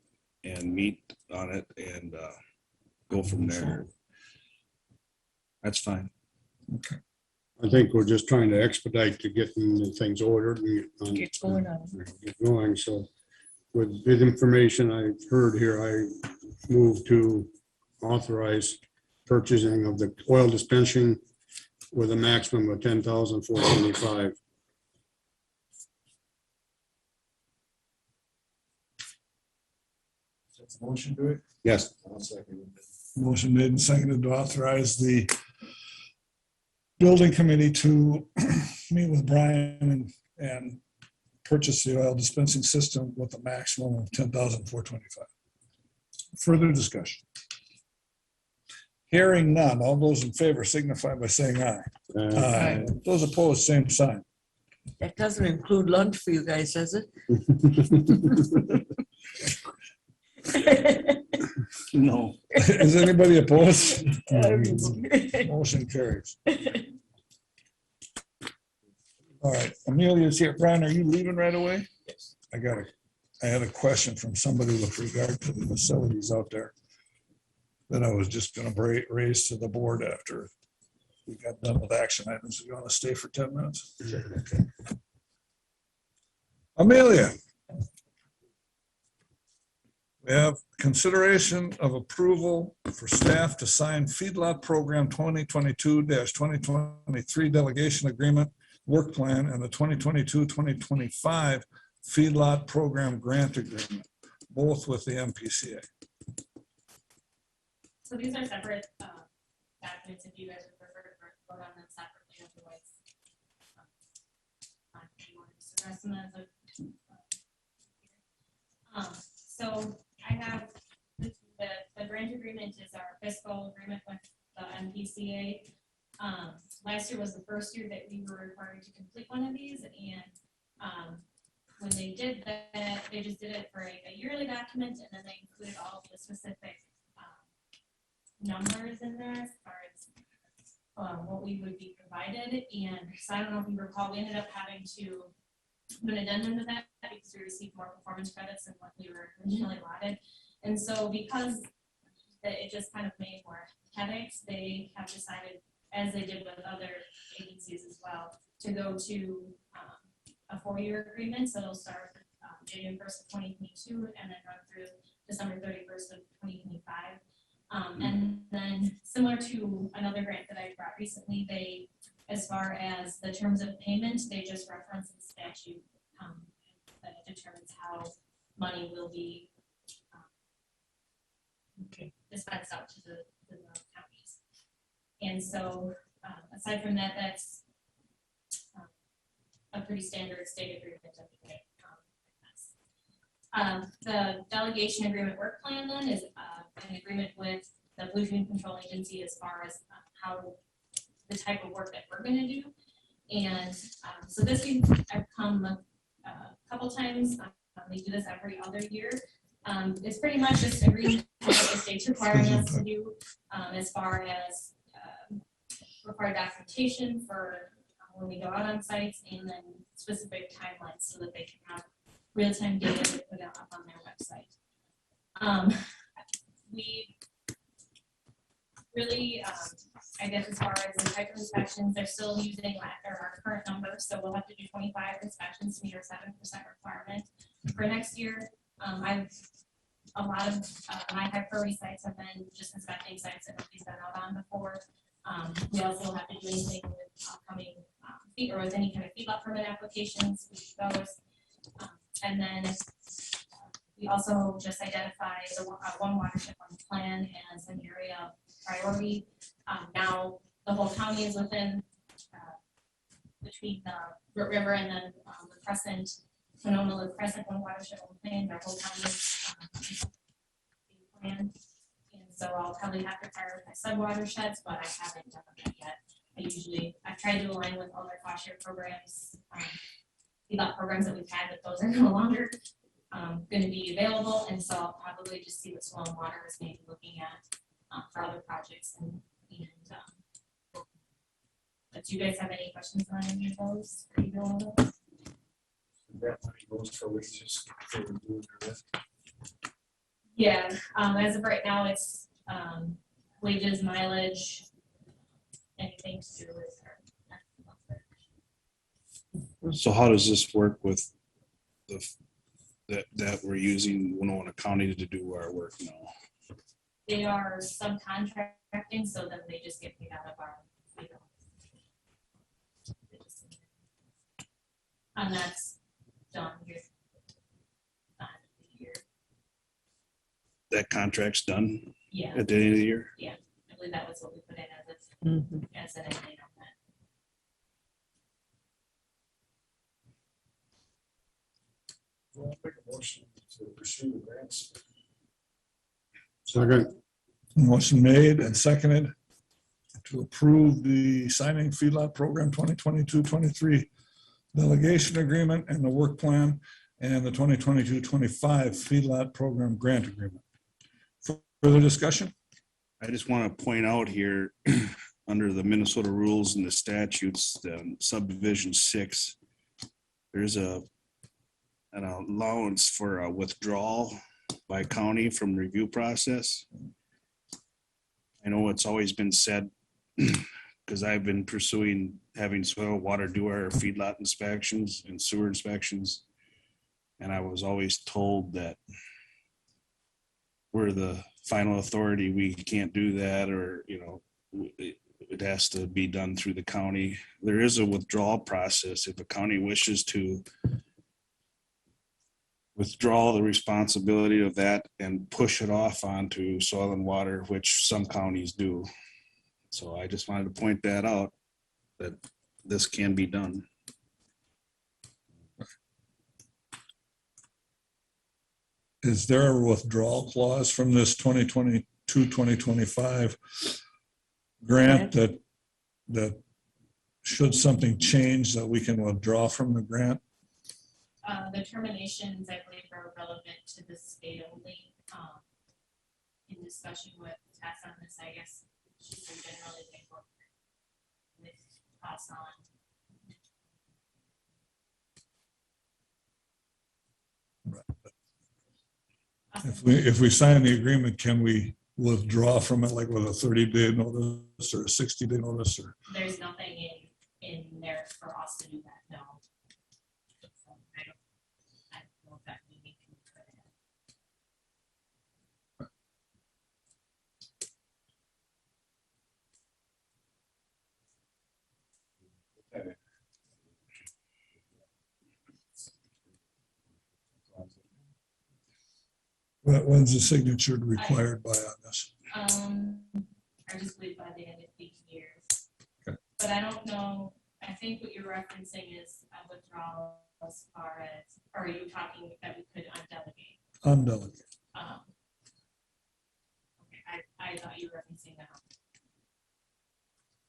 C: meet on it and go from there. That's fine.
D: I think we're just trying to expedite to getting the things ordered and
B: Get going on.
D: get going. So with the information I've heard here, I move to authorize purchasing of the oil dispensing with a maximum of 10,475.
G: That's a motion to it.
D: Yes.
G: I'll second it.
A: Motion made and seconded to authorize the building committee to meet with Brian and purchase the oil dispensing system with a maximum of 10,425. Further discussion. Hearing none, all those in favor signify by saying aye. Aye. Those opposed, same sign.
B: That doesn't include lunch for you guys, does it?
C: No.
A: Is anybody opposed? Motion carries. All right, Amelia's here. Brian, are you leaving right away?
I: Yes.
A: I had a question from somebody with regard to the facilities out there that I was just gonna raise to the board after we got done with action items. You wanna stay for 10 minutes? Okay. Amelia. We have consideration of approval for staff to sign feedlot program 2022-2023 delegation agreement work plan and the 2022-2025 feedlot program grant agreement, both with the MPCA.
F: So these are separate documents if you guys would prefer to vote on them separately, otherwise. You want to just address them as a. So I have the grant agreement is our fiscal agreement with the MPCA. Last year was the first year that we were required to complete one of these, and when they did that, they just did it for a yearly document, and then they included all of the specific numbers in there as far as what we would be provided. And so I don't know if you recall, we ended up having to do an addendum to that because we received more performance credits than what we were originally allotted. And so because it just kind of made more headaches, they have decided, as they did with other agencies as well, to go to a 4-year agreement. So it'll start January 1st of 2022 and then run through December 31st of 2025. And then similar to another grant that I brought recently, they, as far as the terms of payment, they just reference the statute that determines how money will be dispensed out to the counties. And so aside from that, that's a pretty standard state agreement. The delegation agreement work plan then is an agreement with the pollution control agency as far as how the type of work that we're going to do. And so this week I've come a couple times. We do this every other year. It's pretty much just agreeing to what the state's requiring us to do as far as
K: required documentation for when we go out on sites, and then specific timelines so that they can have real-time data to put up on their website. We really, I guess as far as the type of inspections, they're still using our current numbers, so we'll have to do 25 inspections to meet our 7% requirement for next year. A lot of my high priority sites have been just inspecting sites that nobody's been out on before. We also have to do anything with upcoming feed or with any kind of feedlot permit applications, with those. And then we also just identified the one watershed plan as an area of priority. Now the whole county is within between the Root River and then the Crescent, Sonoma, the Crescent one watershed plan. Their whole county is plan. And so I'll probably have to prioritize sub watersheds, but I haven't done that yet. I've tried to align with other cost share programs, feedlot programs that we've had, but those are no longer going to be available. And so I'll probably just see what soil and water is maybe looking at for other projects. But do you guys have any questions on any of those? Are you doing those?
G: That money goes for wages. For doing that.
K: Yeah, as of right now, it's wages, mileage, anything to do with her.
C: So how does this work with that we're using Winona County to do our work now?
K: They are subcontracting, so then they just get paid out of our, and that's done here.
C: That contract's done
K: Yeah,
C: at the end of the year?
K: I believe that was what we put in as an update on that.
G: Well, I'll make a motion to pursue the grants.
D: Second,
A: Motion made and seconded to approve the signing feedlot program 2022-23 delegation agreement and the work plan and the 2022-25 feedlot program grant agreement. Further discussion?
C: I just want to point out here, under the Minnesota rules and the statutes, subdivision 6, there's an allowance for a withdrawal by county from review process. I know it's always been said, because I've been pursuing having soil water do our feedlot inspections and sewer inspections. And I was always told that we're the final authority, we can't do that, or, it has to be done through the county. There is a withdrawal process if a county wishes to withdraw the responsibility of that and push it off onto soil and water, which some counties do. So I just wanted to point that out, that this can be done.
A: Is there a withdrawal clause from this 2022-2025 grant that should something change that we can withdraw from the grant?
K: The terminations, I believe, are relevant to the state only. In discussion with Tess on this, I guess she said generally they work with us on.
A: If we sign the agreement, can we withdraw from it like with a 30-day notice or a 60-day notice? Or
K: There's nothing in there for us to do that, no. So I don't know if that we need to put it
A: when's the signature required by on this?
K: I just believe by the end of the year.
A: Okay.
K: But I don't know, I think what you're referencing is a withdrawal as far as, or are you talking that we could undelegate?
A: Undelegate.
K: Okay, I thought you were referencing that.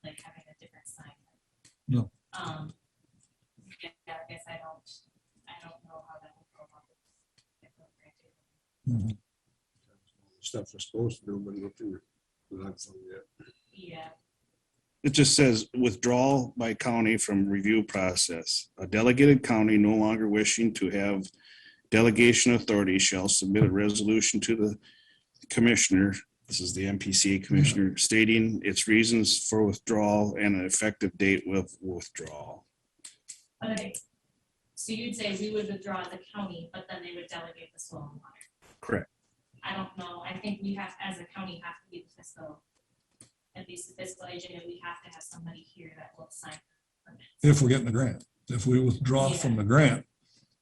K: Like having a different sign.
A: No.
K: Yeah, I guess I don't know how that would go about.
A: Mhm.
D: stuff we're supposed to do, but nothing, not some yet.
K: Yeah.
C: It just says withdrawal by county from review process. A delegated county no longer wishing to have delegation authority shall submit a resolution to the commissioner. This is the MPCA commissioner stating its reasons for withdrawal and an effective date with withdrawal.
K: Okay. So you'd say we would withdraw the county, but then they would delegate the soil and water.
C: Correct.
K: I don't know. I think we have, as a county, have to be the fiscal, at least the fiscal agent, and we have to have somebody here that will sign permits.
A: If we're getting the grant. If we withdraw from the grant,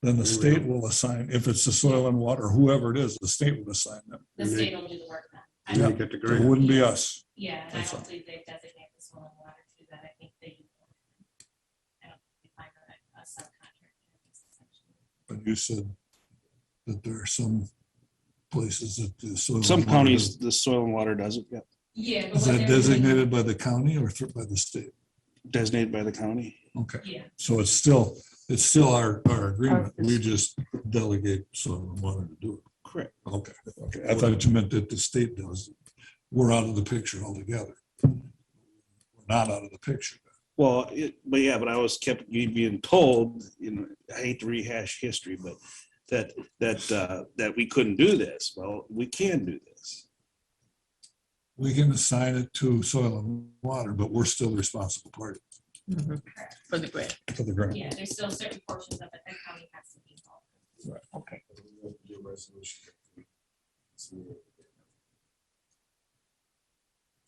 A: then the state will assign, if it's the soil and water, whoever it is, the state would assign them.
K: The state will do the work then. I
D: And
K: don't-
D: they get the
A: It
D: grant.
A: wouldn't be us.
K: Yeah, and I
A: That's
K: don't
A: all.
K: believe they designate the soil and water to that. I think they. I don't think they find a subcontractor in this section.
A: But you said that there are some places that the soil. and
C: Some
A: water
C: counties, the soil and water doesn't get
K: Yeah. but
A: Is
K: what
A: that
K: they're doing-
A: designated by the county or by the state?
C: designated by the county.
A: Okay,
K: Yeah,
A: so it's still our agreement. We just delegate soil and water to do it.
C: Correct.
A: Okay, okay. I thought you meant that the state does. We're out of the picture altogether. We're not out of the picture.
C: Well, but I was kept being told, I hate to rehash history, but that we couldn't do this. Well, we can do this.
A: We can assign it to soil and water, but we're still the responsible party
B: For the grant.
A: for the grant.
K: yeah, there's still certain portions of it that county has to be involved.
B: Okay.
G: Do a resolution.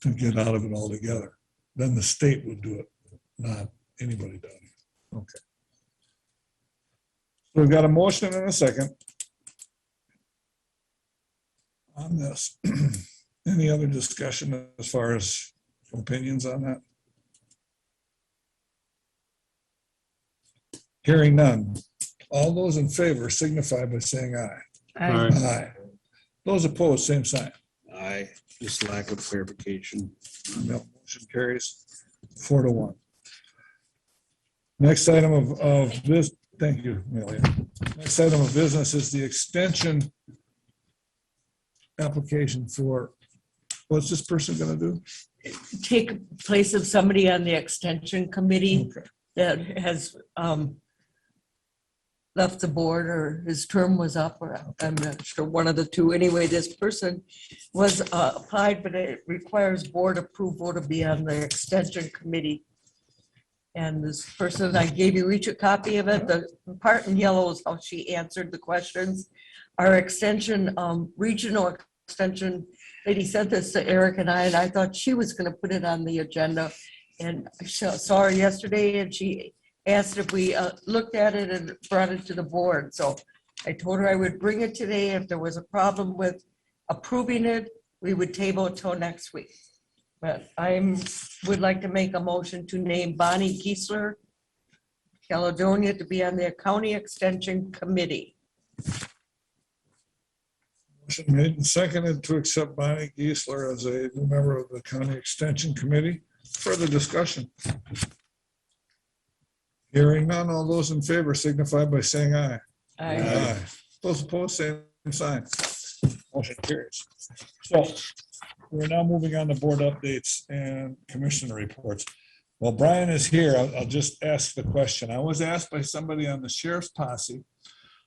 A: To get out of it altogether. Then the state would do it, not anybody down here. Okay. So we've got a motion and a second on this. Any other discussion as far as opinions on that? Hearing none. All those in favor signify by saying aye.
D: Aye.
A: Aye. Those opposed, same sign.
C: Just lack of clarification.
A: No, motion carries 4-1. Next item of this, thank you, Amelia. Next item of business is the extension application for, what's this person gonna do?
B: Take place of somebody on the extension committee
A: Okay.
B: that has left the board or his term was up, or I'm not sure, one of the two. Anyway, this person was applied, but it requires board approval to be on the extension committee. And this person, I gave you each a copy of it. The part in yellow is how she answered the questions. Our extension, regional extension lady sent this to Eric and I thought she was gonna put it on the agenda. And I saw her yesterday and she asked if we looked at it and brought it to the board. So I told her I would bring it today. If there was a problem with approving it, we would table it till next week. But would like to make a motion to name Bonnie Geisler, Caledonia, to be on the County Extension Committee.
A: Motion made and seconded to accept Bonnie Geisler as a new member of the County Extension Committee. Further discussion. Hearing none, all those in favor signify by saying aye. Aye. Those opposed, same sign. Motion carries. So we're now moving on to board updates and commissioner reports. Well, Brian is here. I'll just ask the question. I was asked by somebody on the sheriff's posse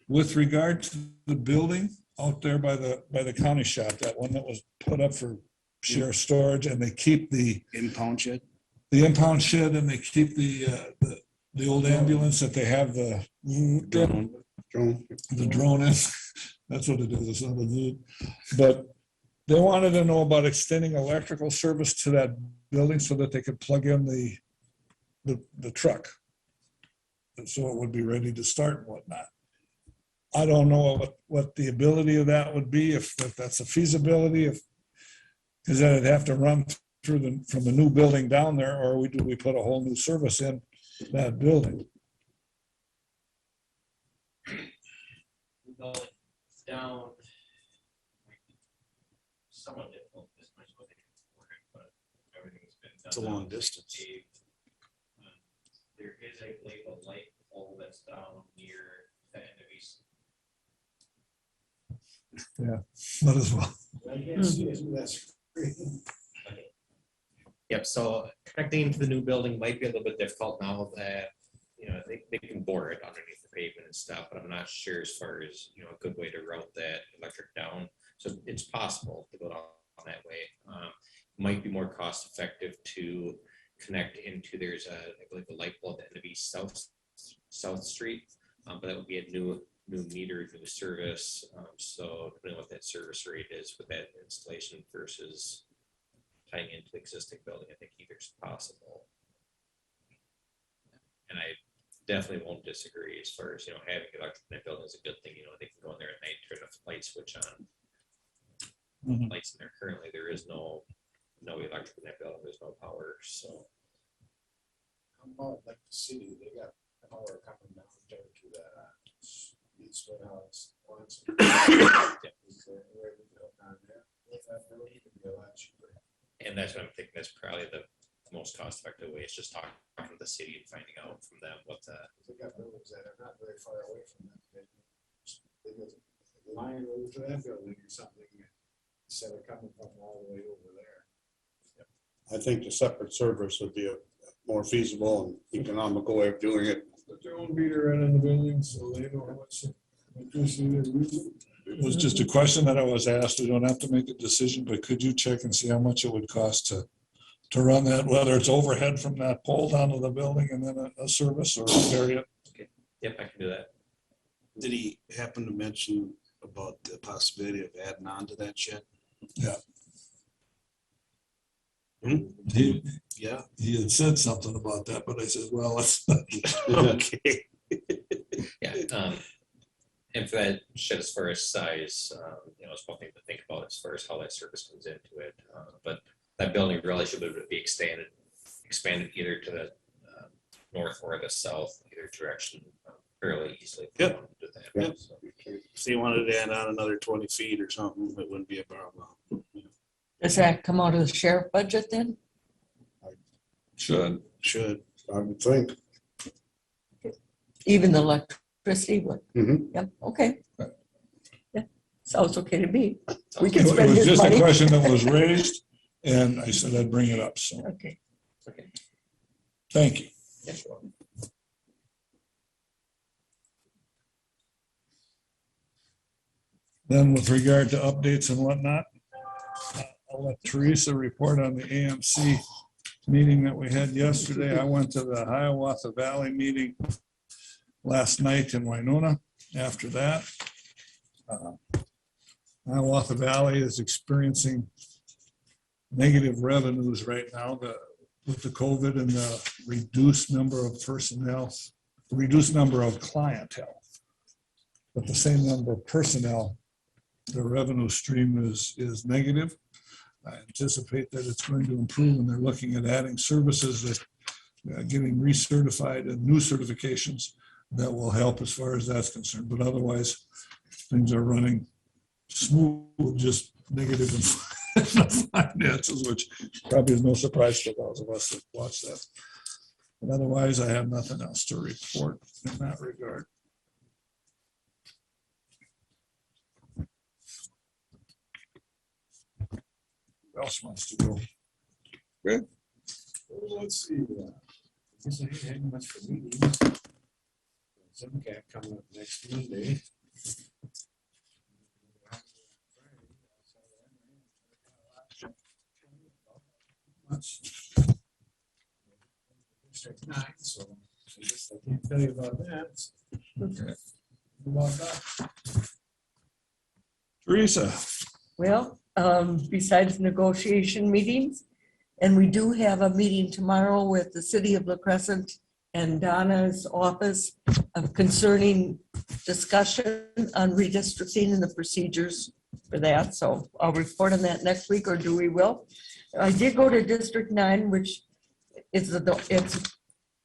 A: with regard to the building out there by the county shop, that one that was put up for sheriff storage, and they keep the
C: Impound shed.
A: impound shed, and they keep the old ambulance that they have the
C: Drone.
A: drone in. That's what it is. It's not a dude. But they wanted to know about extending electrical service to that building so that they could plug in the truck. And so it would be ready to start and whatnot. I don't know what the ability of that would be, if that's a feasibility, because then it'd have to run through from the new building down there, or do we put a whole new service in that building?
I: Going down. Somewhat difficult, this much what they can afford it, but everything's been done.
C: It's a long
I: now.
C: distance.
I: There is a light pole that's down near the end of East.
A: Might as well.
G: I can't see it, that's.
I: Yep, so connecting into the new building might be a little bit difficult now that, they can bore it underneath the pavement and stuff, but I'm not sure as far as, a good way to route that electric down. So it's possible to go down that way. Might be more cost effective to connect into, there's I believe a light pole at the end of East South Street. But that would be a new meter, new service. So depending on what that service rate is with that installation versus tying into the existing building, I think either's possible. And I definitely won't disagree as far as, having electric in that building is a good thing. They can go in there at night, turn the light switch on.
A: Mhm.
I: Lights in there currently, there is no electric in that building, there's no power, so.
G: How about like the city, they got power coming down there to the Eastwood House. Once. Is there a way we can hook on there? With that building, it could be a lot cheaper.
I: And that's what I'm thinking, that's probably the most cost effective way, is just talking to the city and finding out from them what the.
G: They got buildings that are not very far away from them. They just line over to that building or something, instead of coming from all the way over there.
D: I think the separate service would be a more feasible and economical way of doing it.
G: But their own meter right in the building, so they know how much electricity they're using.
A: It was just a question that I was asked. We don't have to make a decision, but could you check and see how much it would cost to run that, whether it's overhead from that pole down to the building and then a service, or vary it?
I: Yep, I can do that.
C: Did he happen to mention about the possibility of adding on to that shed?
A: He,
C: Yeah.
A: he had said something about that, but I said, well, let's.
C: Okay.
I: Yeah, and for that shed, as far as size, it's one thing to think about as far as how that service comes into it. But that building really should be expanded either to the north or the south, either direction, fairly easily. if you
C: Yep.
I: wanted to do that.
C: Yep.
I: So,
C: If you wanted to add on another 20 feet or something, it wouldn't be a problem.
B: Does that come out of the sheriff budget then?
A: Should.
C: Should.
D: I would think.
B: Even the electricity would?
D: Mhm.
B: Yep, okay. Yeah, sounds okay to me. We
A: It
B: can spend
A: was
B: his
A: just a
B: money.
A: question that was raised, and I said I'd bring it up, so,
B: Okay.
I: Okay.
A: thank you.
I: Yeah, sure.
A: Then with regard to updates and whatnot, I'll let Teresa report on the AMC meeting that we had yesterday. I went to the Hiawatha Valley meeting last night in Winona. After that, Hiawatha Valley is experiencing negative revenues right now with the COVID and the reduced number of personnel, reduced number of clientele. But the same number of personnel, the revenue stream is negative. I anticipate that it's going to improve, and they're looking at adding services that getting recertified and new certifications that will help as far as that's concerned. But otherwise, things are running smooth, just negative in finances, which probably is no surprise to those of us that watch that. But otherwise, I have nothing else to report in that regard. Who else wants to go?
G: Well, let's see. I guess I ain't had much for meetings. SimCap coming up next Monday. District 9, so I guess I can't tell you about that.
A: Okay.
G: About that.
A: Teresa,
B: Well, besides negotiation meetings, and we do have a meeting tomorrow with the city of La Crescent and Donna's office of concerning discussion on redistricting and the procedures for that. So I'll report on that next week, or do we will. I did go to District 9, which is it's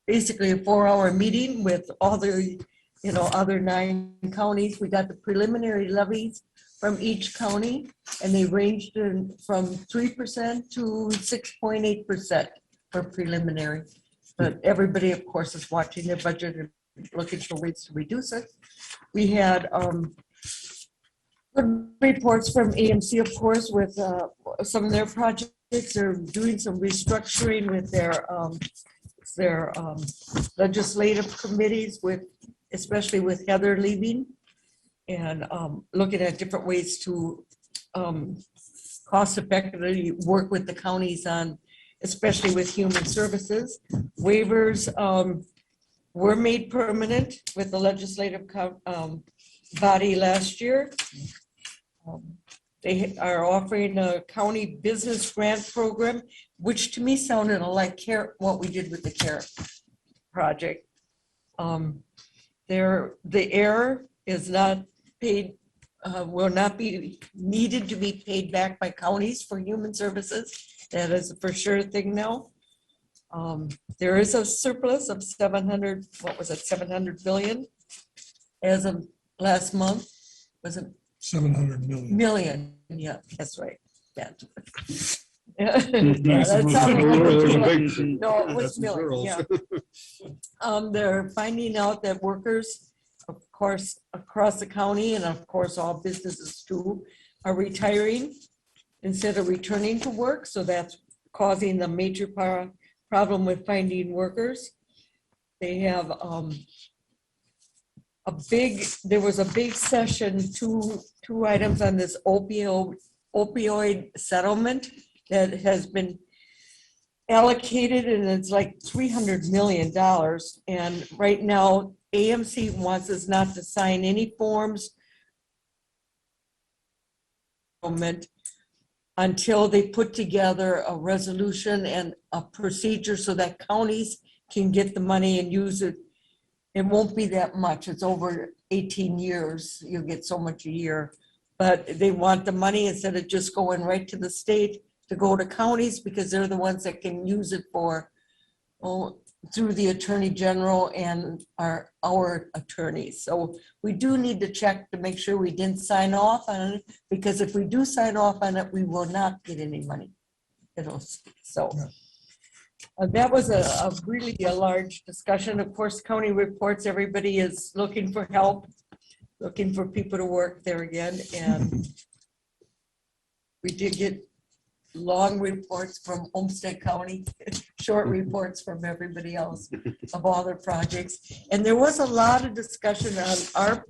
B: basically a 4-hour meeting with all the, other 9 counties. We got the preliminary levies from each county, and they ranged from 3% to 6.8% for preliminary. But everybody, of course, is watching their budget and looking for ways to reduce it. We had good reports from AMC, of course, with some of their projects are doing some restructuring with their legislative committees with, especially with Heather leaving. And looking at different ways to cost effectively work with the counties on, especially with human services. Waivers were made permanent with the legislative body last year. They are offering a county business grant program, which to me sounded like CARE, what we did with the CARE project. The error is not paid, will not be needed to be paid back by counties for human services. That is a for sure thing now. There is a surplus of 700, what was it, 700 billion as of last month. Was it
A: 700 million.
B: million? Yeah, that's right. Yeah.
A: Nice.
B: That sounded
D: There's a
B: like-
D: big-
B: No, it was
D: that's
B: million,
D: zeros.
B: yeah. They're finding out that workers, of course, across the county and of course, all businesses too, are retiring instead of returning to work. So that's causing a major problem with finding workers. They have there was a big session, two items on this opioid settlement that has been allocated, and it's like $300 million. And right now, AMC wants us not to sign any forms until they put together a resolution and a procedure so that counties can get the money and use it. It won't be that much. It's over 18 years. You'll get so much a year. But they want the money instead of just going right to the state to go to counties, because they're the ones that can use it for, through the Attorney General and our attorneys. So we do need to check to make sure we didn't sign off on it, because if we do sign off on it, we will not get any money. So that was a really large discussion. Of course, county reports, everybody is looking for help, looking for people to work there again. And we did get long reports from Olmsted County, short reports from everybody else of all their projects. And there was a lot of discussion on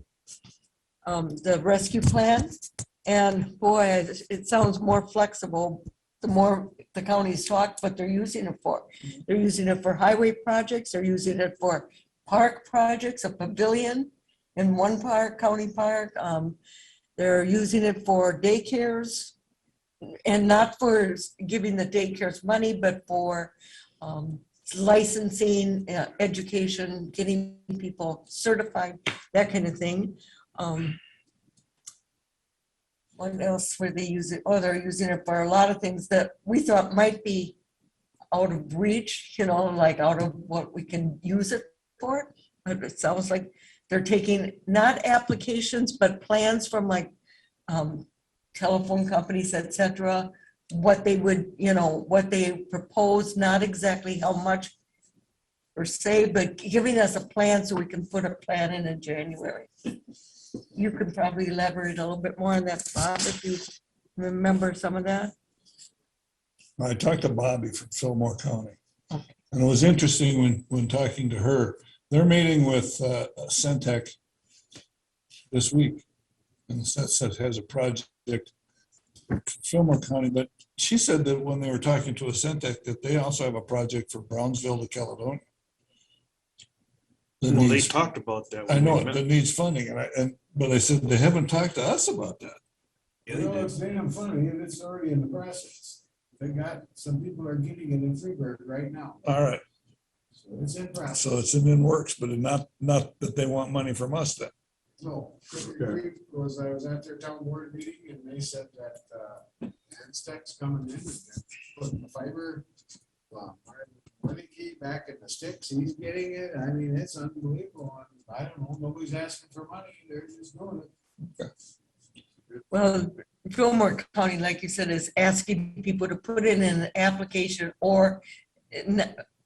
B: the rescue plan. And boy, it sounds more flexible the more the counties talk, but they're using it for. They're using it for highway projects. They're using it for park projects, a pavilion in one park, county park. They're using it for daycares, and not for giving the daycares money, but for licensing, education, getting people certified, that kind of thing. What else were they using? Oh, they're using it for a lot of things that we thought might be out of reach, like out of what we can use it for. But it sounds like they're taking not applications, but plans from like telephone companies, et cetera, what they would, what they propose, not exactly how much per se, but giving us a plan so we can put a plan in January. You could probably elaborate a little bit more on that, Bob, if you remember some of that.
A: I talked to Bobby from Fillmore County. And it was interesting when talking to her. They're meeting with Centec this week. And Centec has a project in Fillmore County, but she said that when they were talking to a Centec, that they also have a project for Brownsville to Caledonia. that
C: Well, they
A: needs-
C: talked about that.
A: I
C: when
A: know
C: we
A: it,
C: met.
A: that needs funding, but I said, they haven't talked to us about that.
C: Yeah, they
G: Well,
C: did.
G: it's damn funny, and it's already in the process. They got, some people are getting it in Freeburg right now,
A: All right,
G: so it's in process.
A: so it's in works, but not that they want money from us then.
G: No,
D: Okay.
G: I was at their town board meeting, and they said that, Stec's coming in and putting the fiber. Money key back in the sticks, he's getting it, I mean, it's unbelievable, and I don't know, nobody's asking for money, they're just doing it.
B: Well, Fillmore County, like you said, is asking people to put in an application or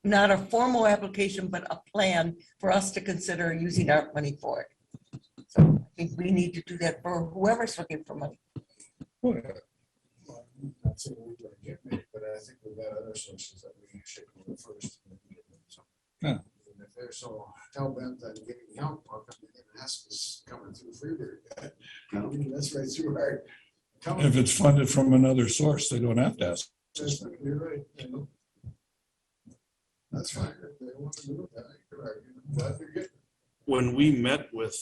B: not a formal application, but a plan for us to consider using our money for it. So I think we need to do that for whoever's looking for money.
G: Well, I'm not saying we're gonna get it, but I think we've got other sources that we should go first.
A: Yeah.
G: And if they're so hell-bent on getting help, how come they didn't ask us coming through Freeburg? I mean, that's right through our. county.
A: If it's funded from another source, they don't have to ask.
G: You're right. I know. That's fine. If they want to do that, you could argue. I'm glad they're getting.
C: When we met with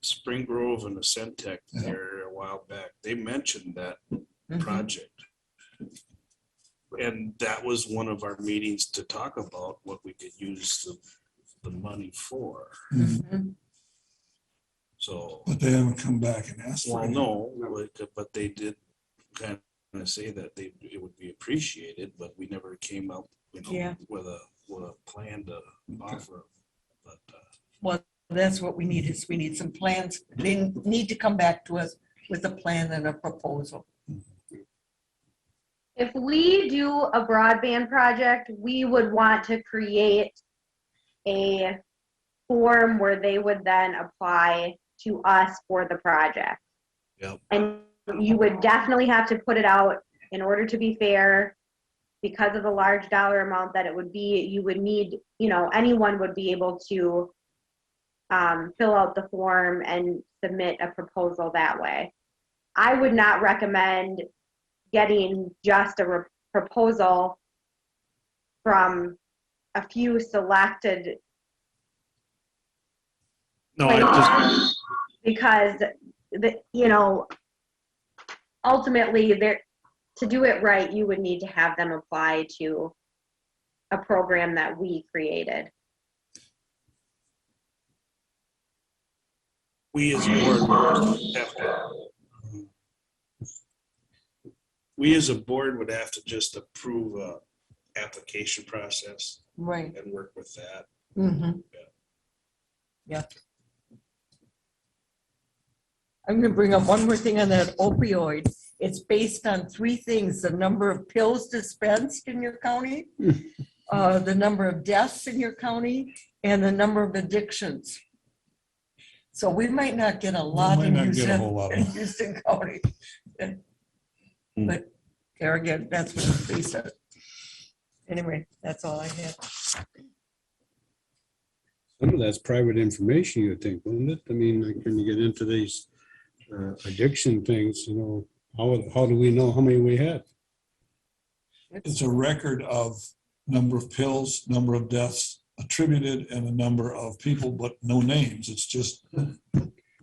C: Spring Grove and the Centec there a while back, they mentioned that project. And that was one of our meetings to talk about what we could use the money for.
B: Mhm.
C: So,
A: But they haven't come back and asked for
C: well,
A: it.
C: no, but they did kind of say that it would be appreciated, but we never came up,
B: Yeah.
C: with a plan to offer. But,
B: Well, that's what we need is we need some plans. They need to come back to us with a plan and a proposal.
L: If we do a broadband project, we would want to create a form where they would then apply to us for the project.
C: Yep.
L: And you would definitely have to put it out in order to be fair, because of the large dollar amount that it would be. You would need, anyone would be able to fill out the form and submit a proposal that way. I would not recommend getting just a proposal from a few selected,
C: no, I just,
L: because ultimately to do it right, you would need to have them apply to a program that we created.
C: we as a board would have to. We as a board would have to just approve a application process
B: Right.
C: and work with that.
B: Mm-hmm. Yeah. I'm gonna bring up one more thing on that opioid. It's based on three things: the number of pills dispensed in your county, the number of deaths in your county, and the number of addictions. So we might not get a lot
A: might
B: in
A: not get a whole
B: Houston,
A: lot.
B: in Houston County. But there again, that's what it's based on. Anyway, that's all I had.
D: Some of that's private information, you think, wouldn't it? I mean, like when you get into these addiction things, how do we know how many we had?
A: It's a record of number of pills, number of deaths attributed, and a number of people, but no names. It's just,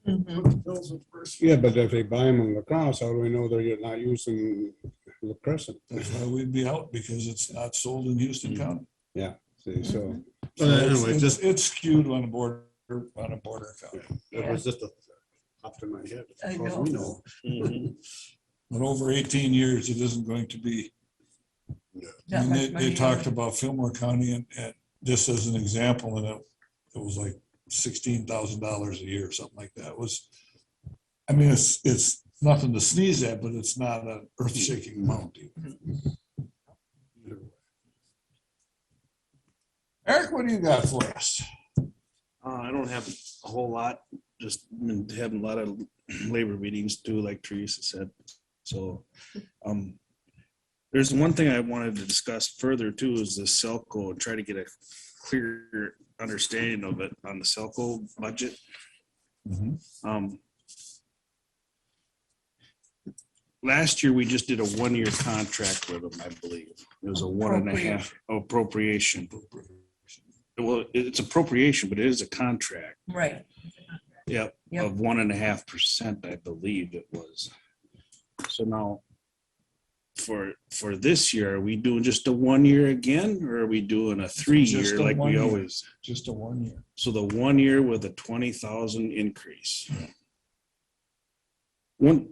B: Mhm.
G: Those are first.
D: Yeah, but if they buy them in lacrosse, how do we know they're not using lacrescent?
A: that's why we'd be out, because it's not sold in Houston County.
D: See, so.
A: So
D: Anyway,
A: it's skewed on a border county.
D: It was just a up to my head.
B: I
D: Of course,
B: know.
D: we know.
C: Mhm.
A: But over 18 years, it isn't going to be. I
B: That
A: mean,
B: much
A: they
B: money.
A: talked about Fillmore County and just as an example, and it was like $16,000 a year or something like that. It was, I mean, it's nothing to sneeze at, but it's not an earth-shaking amount. Eric, what do you got for us?
C: I don't have a whole lot, just been having a lot of labor meetings too, like Teresa said. So there's one thing I wanted to discuss further too, is the Celco, and try to get a clear understanding of it on the Celco budget. Last year, we just did a 1-year contract with them, I believe. It was a 1.5 appropriation. Well, it's appropriation, but it is a contract.
B: Right.
C: Yep,
B: Yep.
C: of 1.5%, I believe it was. So now, for this year, are we doing just a 1 year again, or are we doing a 3-year
A: Just a
C: like
A: 1
C: we
A: year.
C: always?
A: Just a 1 year.
C: So the 1 year with a 20,000 increase. One,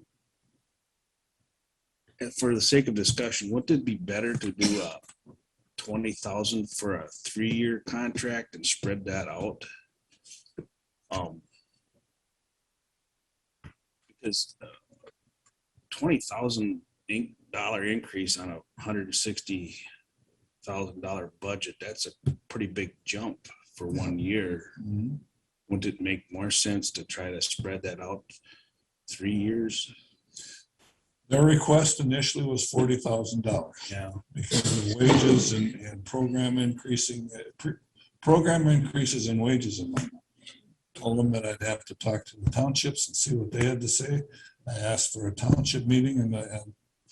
C: for the sake of discussion, wouldn't it be better to do a 20,000 for a 3-year contract and spread that out? Because $20,000 increase on a $160,000 budget, that's a pretty big jump for 1 year. Wouldn't it make more sense to try to spread that out 3 years?
A: Their request initially was $40,000
C: Yeah.
A: because of wages and program increasing, program increases in wages and whatnot. Told them that I'd have to talk to the townships and see what they had to say. I asked for a township meeting and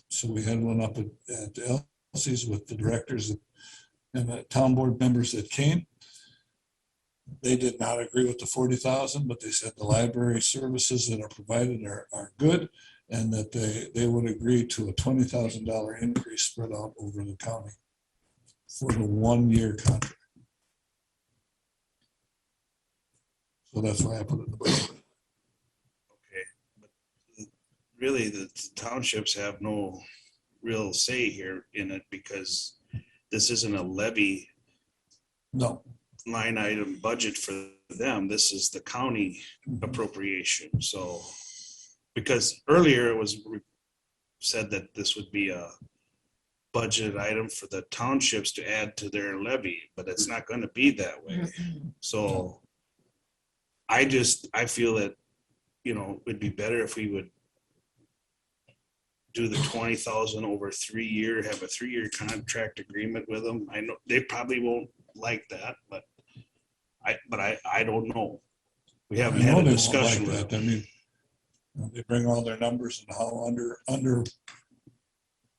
A: so we had one up at Elsie's with the directors and the town board members that came. They did not agree with the 40,000, but they said the library services that are provided are good and that they would agree to a $20,000 increase spread out over the county for the 1-year contract. So that's why I put it in the budget.
C: Okay. But really, the townships have no real say here in it because this isn't a levy
A: No,
C: line item budget for them. This is the county appropriation. So, because earlier it was said that this would be a budget item for the townships to add to their levy, but it's not going to be that way. So I feel that, it'd be better if we would do the 20,000 over 3 year, have a 3-year contract agreement with them. I know they probably won't like that, but I don't know. We
A: I
C: haven't
A: know
C: had a
A: they won't
C: discussion
A: like
C: with
A: that. I
C: them.
A: mean, they bring all their numbers and how under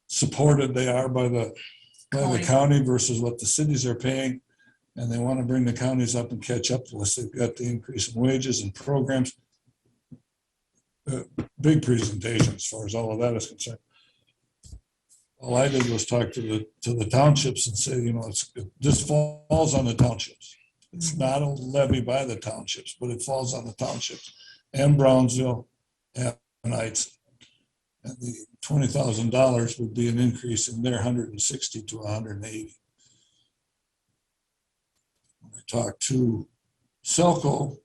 A: supported they are by the county versus what the cities are paying. And they want to bring the counties up and catch up to us. They've got the increase in wages and programs. Big presentation as far as all of that is concerned. All I did was talk to the townships and say, this falls on the townships. It's not a levy by the townships, but it falls on the townships and Brownsville and Heights. And the $20,000 would be an increase in their 160 to 180. When I talked to Selco,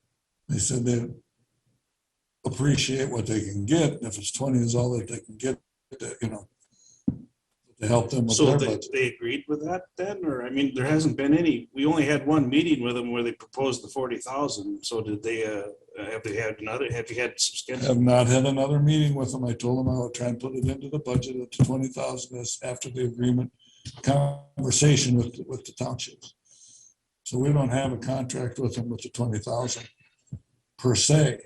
A: they said they appreciate what they can get. And if it's 20 is all that they can get, to help them with
C: So
A: their
C: they,
A: budget.
C: they agreed with that then, or, I mean, there hasn't been any, we only had one meeting with them where they proposed the 40,000. So did they, have you had some schedule?
A: Have not had another meeting with them. I told them I would try and put it into the budget at the 20,000 as after the agreement conversation with the townships. So we don't have a contract with them with the 20,000 per se.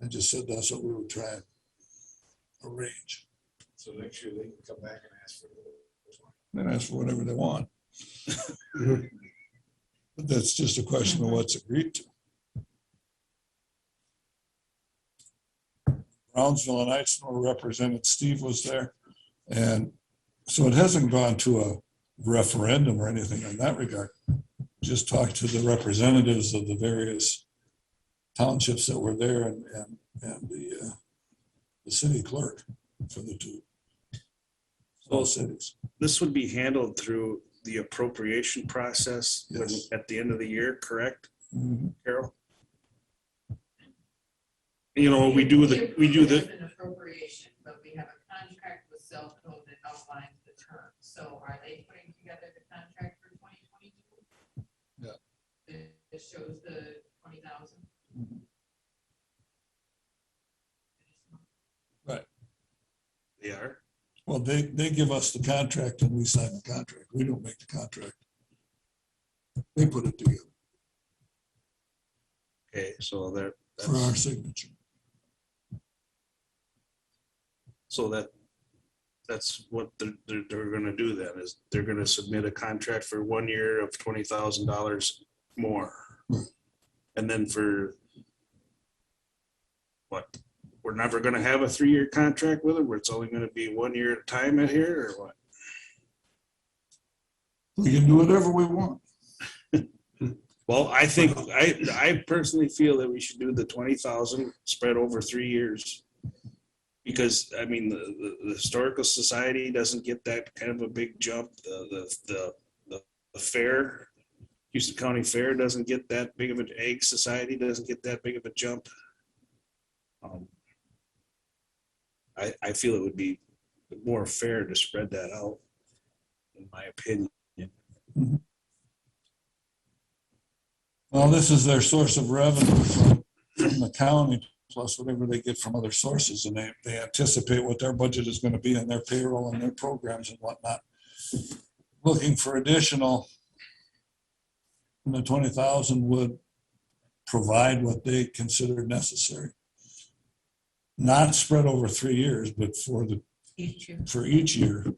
A: I just said that's what we would try and arrange.
G: So next year they can come back and ask for the 20.
A: Then ask for whatever they want. But that's just a question of what's agreed to. Brownsville and Heights were represented. Steve was there. And so it hasn't gone to a referendum or anything in that regard. Just talked to the representatives of the various townships that were there and the city clerk for the two small cities.
C: This would be handled through the appropriation process
A: Yes.
C: at the end of the year, correct,
A: Mhm.
C: Carol? We do the.
M: An appropriation, but we have a contract with Selco that outlines the terms. So are they putting together the contract for 2022?
A: Yeah.
M: It shows the 20,000.
C: They are.
A: Well, they give us the contract and we sign the contract. We don't make the contract. They put it together
C: Okay, so
A: for our signature.
C: That's what they're gonna do then, is they're gonna submit a contract for 1 year of $20,000 more.
A: Hmm.
C: And then for what? We're never gonna have a 3-year contract with them, where it's only gonna be 1 year at a time at here, or what?
A: We can do whatever we want.
C: Well, I think, I personally feel that we should do the 20,000 spread over 3 years. Because, I mean, the Historical Society doesn't get that kind of a big jump. The fair, Houston County Fair doesn't get that big of an, Egg Society doesn't get that big of a jump. I feel it would be more fair to spread that out, in my opinion.
A: Well, this is their source of revenue from the county plus whatever they get from other sources, and they anticipate what their budget is gonna be in their payroll and their programs and whatnot. Looking for additional, and the 20,000 would provide what they considered necessary. Not spread over 3 years, but for each year.
G: In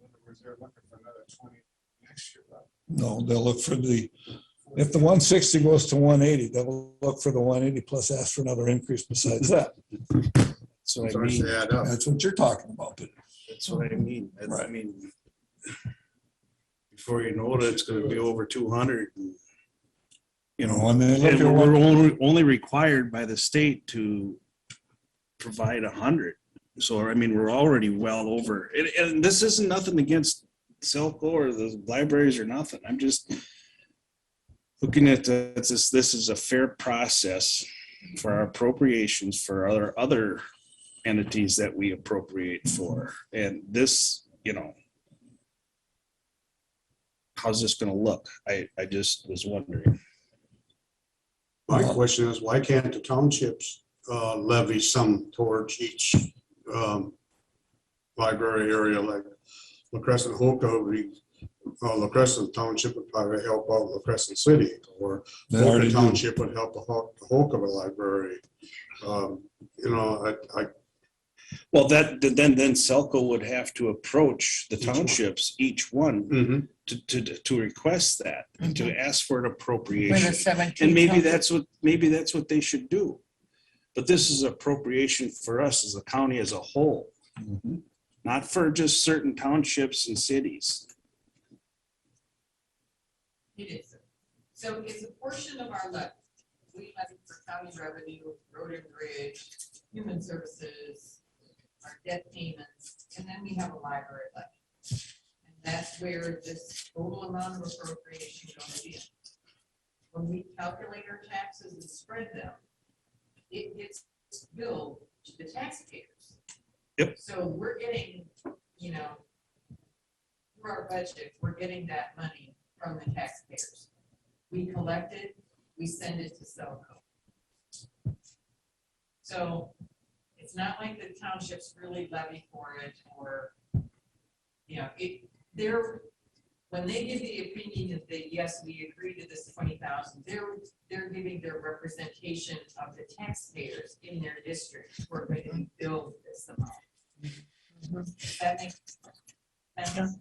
G: other words, they're looking for another 20 next year. Right?
A: No, they'll look for if the 160 goes to 180, they'll look for the 180 plus ask for another increase besides that.
C: So I
D: Starts
C: mean,
D: to add up.
A: That's what you're talking about, but
C: that's what I mean. I
A: Right.
C: mean, before you know it, it's gonna be over 200. You know,
A: when they look
C: and
A: at
C: we're
A: what,
C: only required by the state to provide 100. So, I mean, we're already well over, and this isn't nothing against Selco or the libraries or nothing. I'm just looking at this is a fair process for our appropriations for other entities that we appropriate for. And this, you know, how's this gonna look? I just was wondering.
D: My question is, why can't the townships levy some towards each library area, like La Crescent Hoka, La Crescent Township would probably help out La Crescent City, or
A: they already
D: Hoka
A: do.
D: Township would help the Hoka Library. You know,
C: Well, then Selco would have to approach the
D: Each one.
C: townships, each one,
D: mhm.
C: to request that and to ask for an
B: For the
C: appropriation.
B: 17.
C: And maybe that's what they should do. But this is appropriation for us as a county as a whole,
A: Mhm.
C: not for just certain townships and cities.
M: It is. So it's a portion of our levy. We levy for county revenue, road and bridge, human services, our debt payments, and then we have a library levy. And that's where this total amount of appropriation goes in. When we calculate our taxes and spread them, it gets billed to the taxpayers.
C: Yep.
M: So we're getting, you know, through our budget, we're getting that money from the taxpayers. We collect it, we send it to Selco. So it's not like the townships really levy for it, or, you know, when they give the opinion that, yes, we agree to this 20,000, they're giving their representation of the taxpayers in their district who are going to be billed this amount. Does that make sense?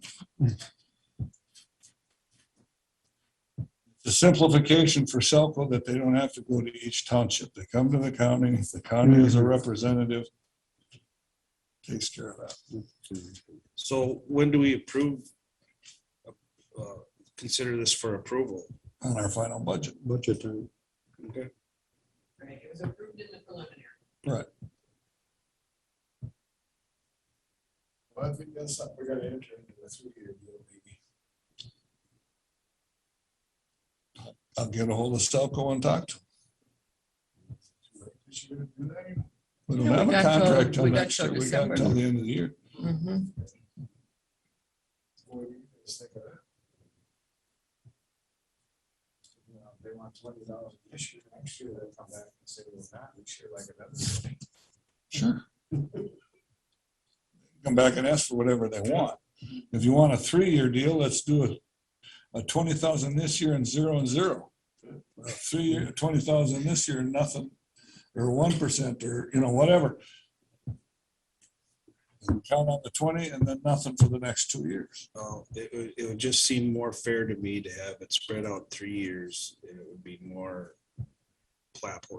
A: The simplification for Selco that they don't have to go to each township. They come to the county. The county is a representative. Takes care of that.
C: So when do we consider this for approval?
A: On our final budget.
D: Budget time.
C: Okay.
M: Right, it was approved in the preliminary.
A: Right.
G: Well, I think that's something we're gonna enter into a 3-year deal, maybe.
A: I'll get a hold of Selco and talk to them.
G: Is she gonna do that?
A: We don't
B: Yeah,
A: have
B: we
A: a
B: got till-
A: contract till
B: we got
A: next
B: till
A: year. We got
B: December.
A: till the end of the year.
B: Mhm.
G: What do you guys think of that? You know, they want 20,000 this year, next year they'll come back and say, well, not this year, like another.
A: Sure. Come back and ask for whatever they want. If you want a 3-year deal, let's do a 20,000 this year and 0 and 0. A 3-year, 20,000 this year and nothing, or 1%, or, you know, whatever. And count on the 20 and then nothing for the next 2 years.
C: It would just seem more fair to me to have it spread out 3 years. And it would be more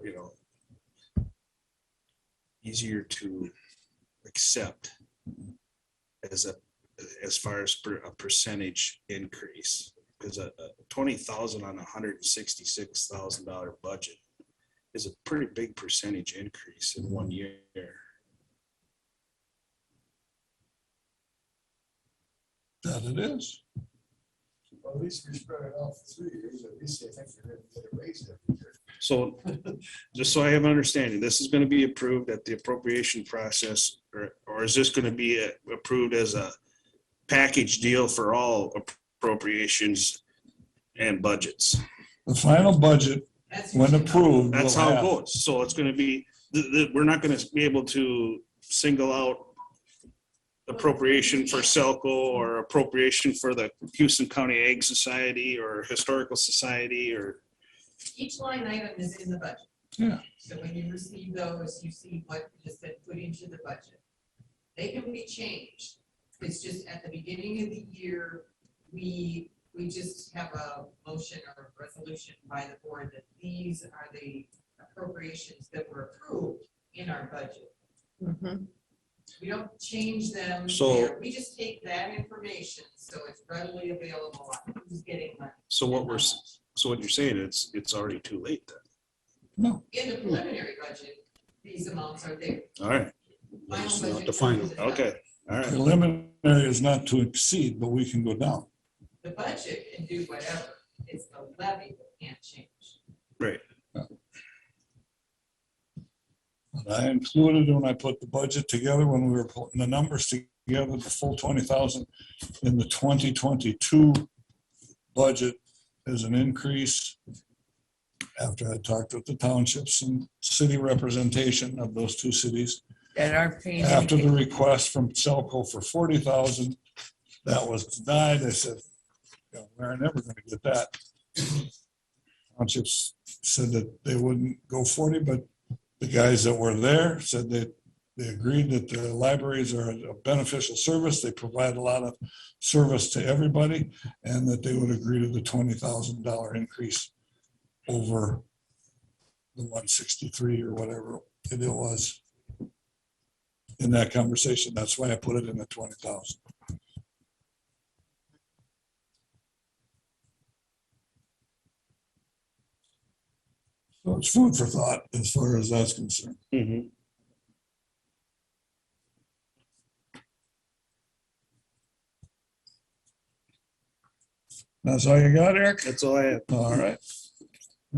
C: you know, easier to accept as far as a percentage increase. Because a 20,000 on $166,000 budget is a pretty big percentage increase in 1 year.
A: That it is.
G: Well, at least we spread it out for 3 years, at least I think you're gonna get a raise every year.
C: So just so I have an understanding, this is going to be approved at the appropriation process, or is this going to be approved as a package deal for all appropriations and budgets?
A: The final budget when approved.
C: That's
A: we'll
C: how it
A: have-
C: goes. So it's gonna be, we're not gonna be able to single out appropriation for Selco or appropriation for the Houston County Ag Society or Historical Society or,
M: Each line item is in the budget.
A: Yeah.
M: So when you receive those, you see what has been put into the budget. They can be changed. It's just at the beginning of the year, we just have a motion or a resolution by the board that these are the appropriations that were approved in our budget.
B: Mhm.
M: We don't change them
C: So-
M: there. We just take that information, so it's readily available on who's getting money.
C: so what we're, so what you're saying, it's already too late then.
A: No,
M: In the preliminary budget, these amounts are there.
C: All right,
M: Final
D: It's not
M: budget
D: the final.
M: is not.
C: okay, all right.
A: preliminary is not to exceed, but we can go down.
M: The budget can do whatever, it's the levy that can't change.
C: Right.
A: But I included when I put the budget together, when we were putting the numbers together, the full 20,000 in the 2022 budget is an increase. After I talked with the townships and city representation of those two cities,
B: That aren't paying
A: after the
B: anything.
A: request from Selco for 40,000, that was denied. I said, "Yeah, we're never gonna get that." Townships said that they wouldn't go 40, but the guys that were there said that they agreed that the libraries are a beneficial service. They provide a lot of service to everybody, and that they would agree to the $20,000 increase over the 163 or whatever it was in that conversation. That's why I put it in the 20,000. So it's food for thought as far as that's concerned.
C: Mhm.
A: That's all you got, Eric?
C: That's all I have.
A: All right.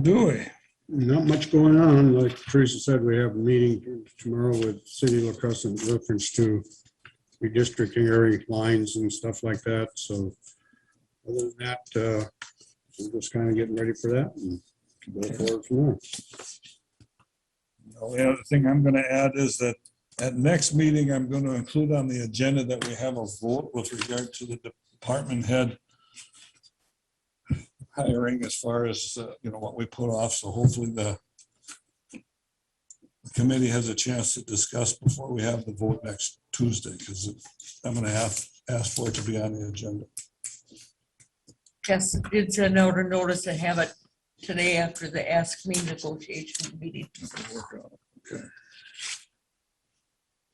A: Dewey,
D: Not much going on. Like Teresa said, we have a meeting tomorrow with City of LaCrest in reference to redistricting area lines and stuff like that. So other than that, we're just kind of getting ready for that and go forward from there.
A: the only other thing I'm going to add is that at next meeting, I'm going to include on the agenda that we have a vote with regard to the department head hiring as far as, what we put off. So hopefully the committee has a chance to discuss before we have the vote next Tuesday, because I'm going to ask for it to be on the agenda.
B: Yes, did send out a notice to have it today after the Ask Me negotiation meeting.
A: Okay.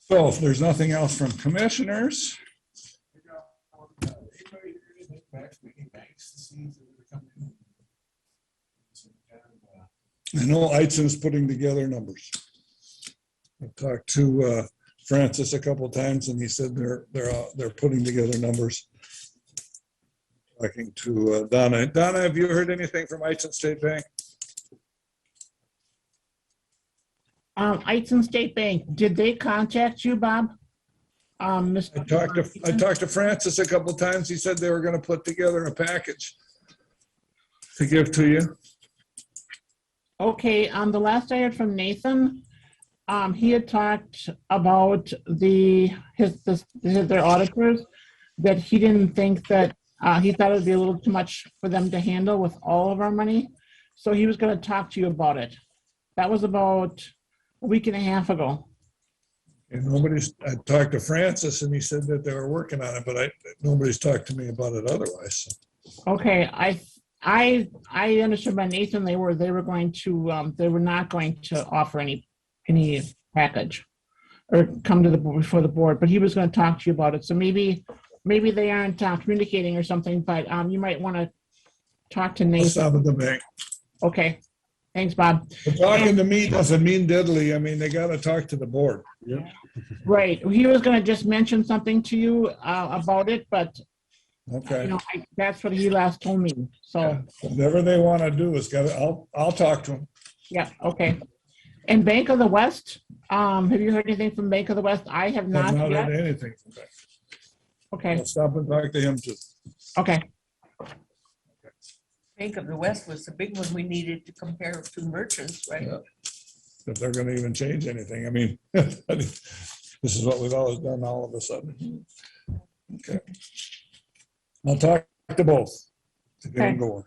A: So if there's nothing else from commissioners, I know Eitzon's putting together numbers. I talked to Francis a couple of times and he said they're putting together numbers. Talking to Donna. Donna, have you heard anything from Eitzon State Bank?
J: Eitzon State Bank, did they contact you, Bob?
A: I talked to Francis a couple of times. He said they were gonna put together a package to give to you.
J: Okay, the last I heard from Nathan, he had talked about their auditors, that he didn't think that, he thought it'd be a little too much for them to handle with all of our money. So he was gonna talk to you about it. That was about a week and a half ago.
A: And I talked to Francis and he said that they were working on it, but nobody's talked to me about it otherwise.
J: Okay, I understood by Nathan, they were going to, they were not going to offer any package or come to before the board, but he was going to talk to you about it. So maybe they aren't communicating or something, but you might want to talk to
A: I'll
J: Nathan.
A: stop at the bank.
J: Okay, thanks, Bob.
A: But talking to me doesn't mean diddly. I mean, they gotta talk to the board.
J: Right, he was going to just mention something to you about it, but
A: Okay.
J: that's what he last told me. So,
A: Whatever they wanna do is I'll talk to them.
J: yeah, okay. And Bank of the West, have you heard anything from Bank of the West? I have
A: I've
J: not
A: not
J: yet.
A: had anything from them.
J: Okay,
A: I'll stop and talk to him too.
J: okay.
B: Bank of the West was the big one we needed to compare to merchants, right?
A: Yeah. If they're gonna even change anything, I mean, this is what we've always done all of a sudden. Okay. I'll talk to both to get them
J: Okay.
A: going.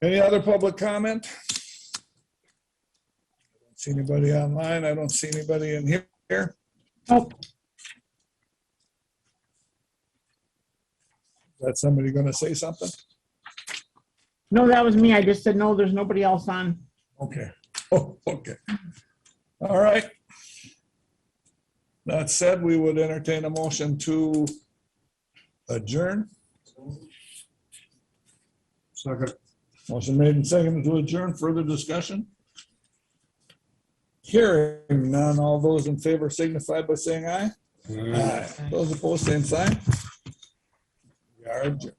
A: Any other public comment? I don't see anybody online. I don't see anybody in here.
J: Oh,
A: Is that somebody gonna say something?
J: no, that was me. I just said, no, there's nobody else on.
A: Okay. Oh, okay. All right. That said, we would entertain a motion to adjourn.
D: Second.
A: Motion made and seconded to adjourn. Further discussion? Hearing none. All those in favor signify by saying aye. Aye. Those opposed, same sign. We are adjourned.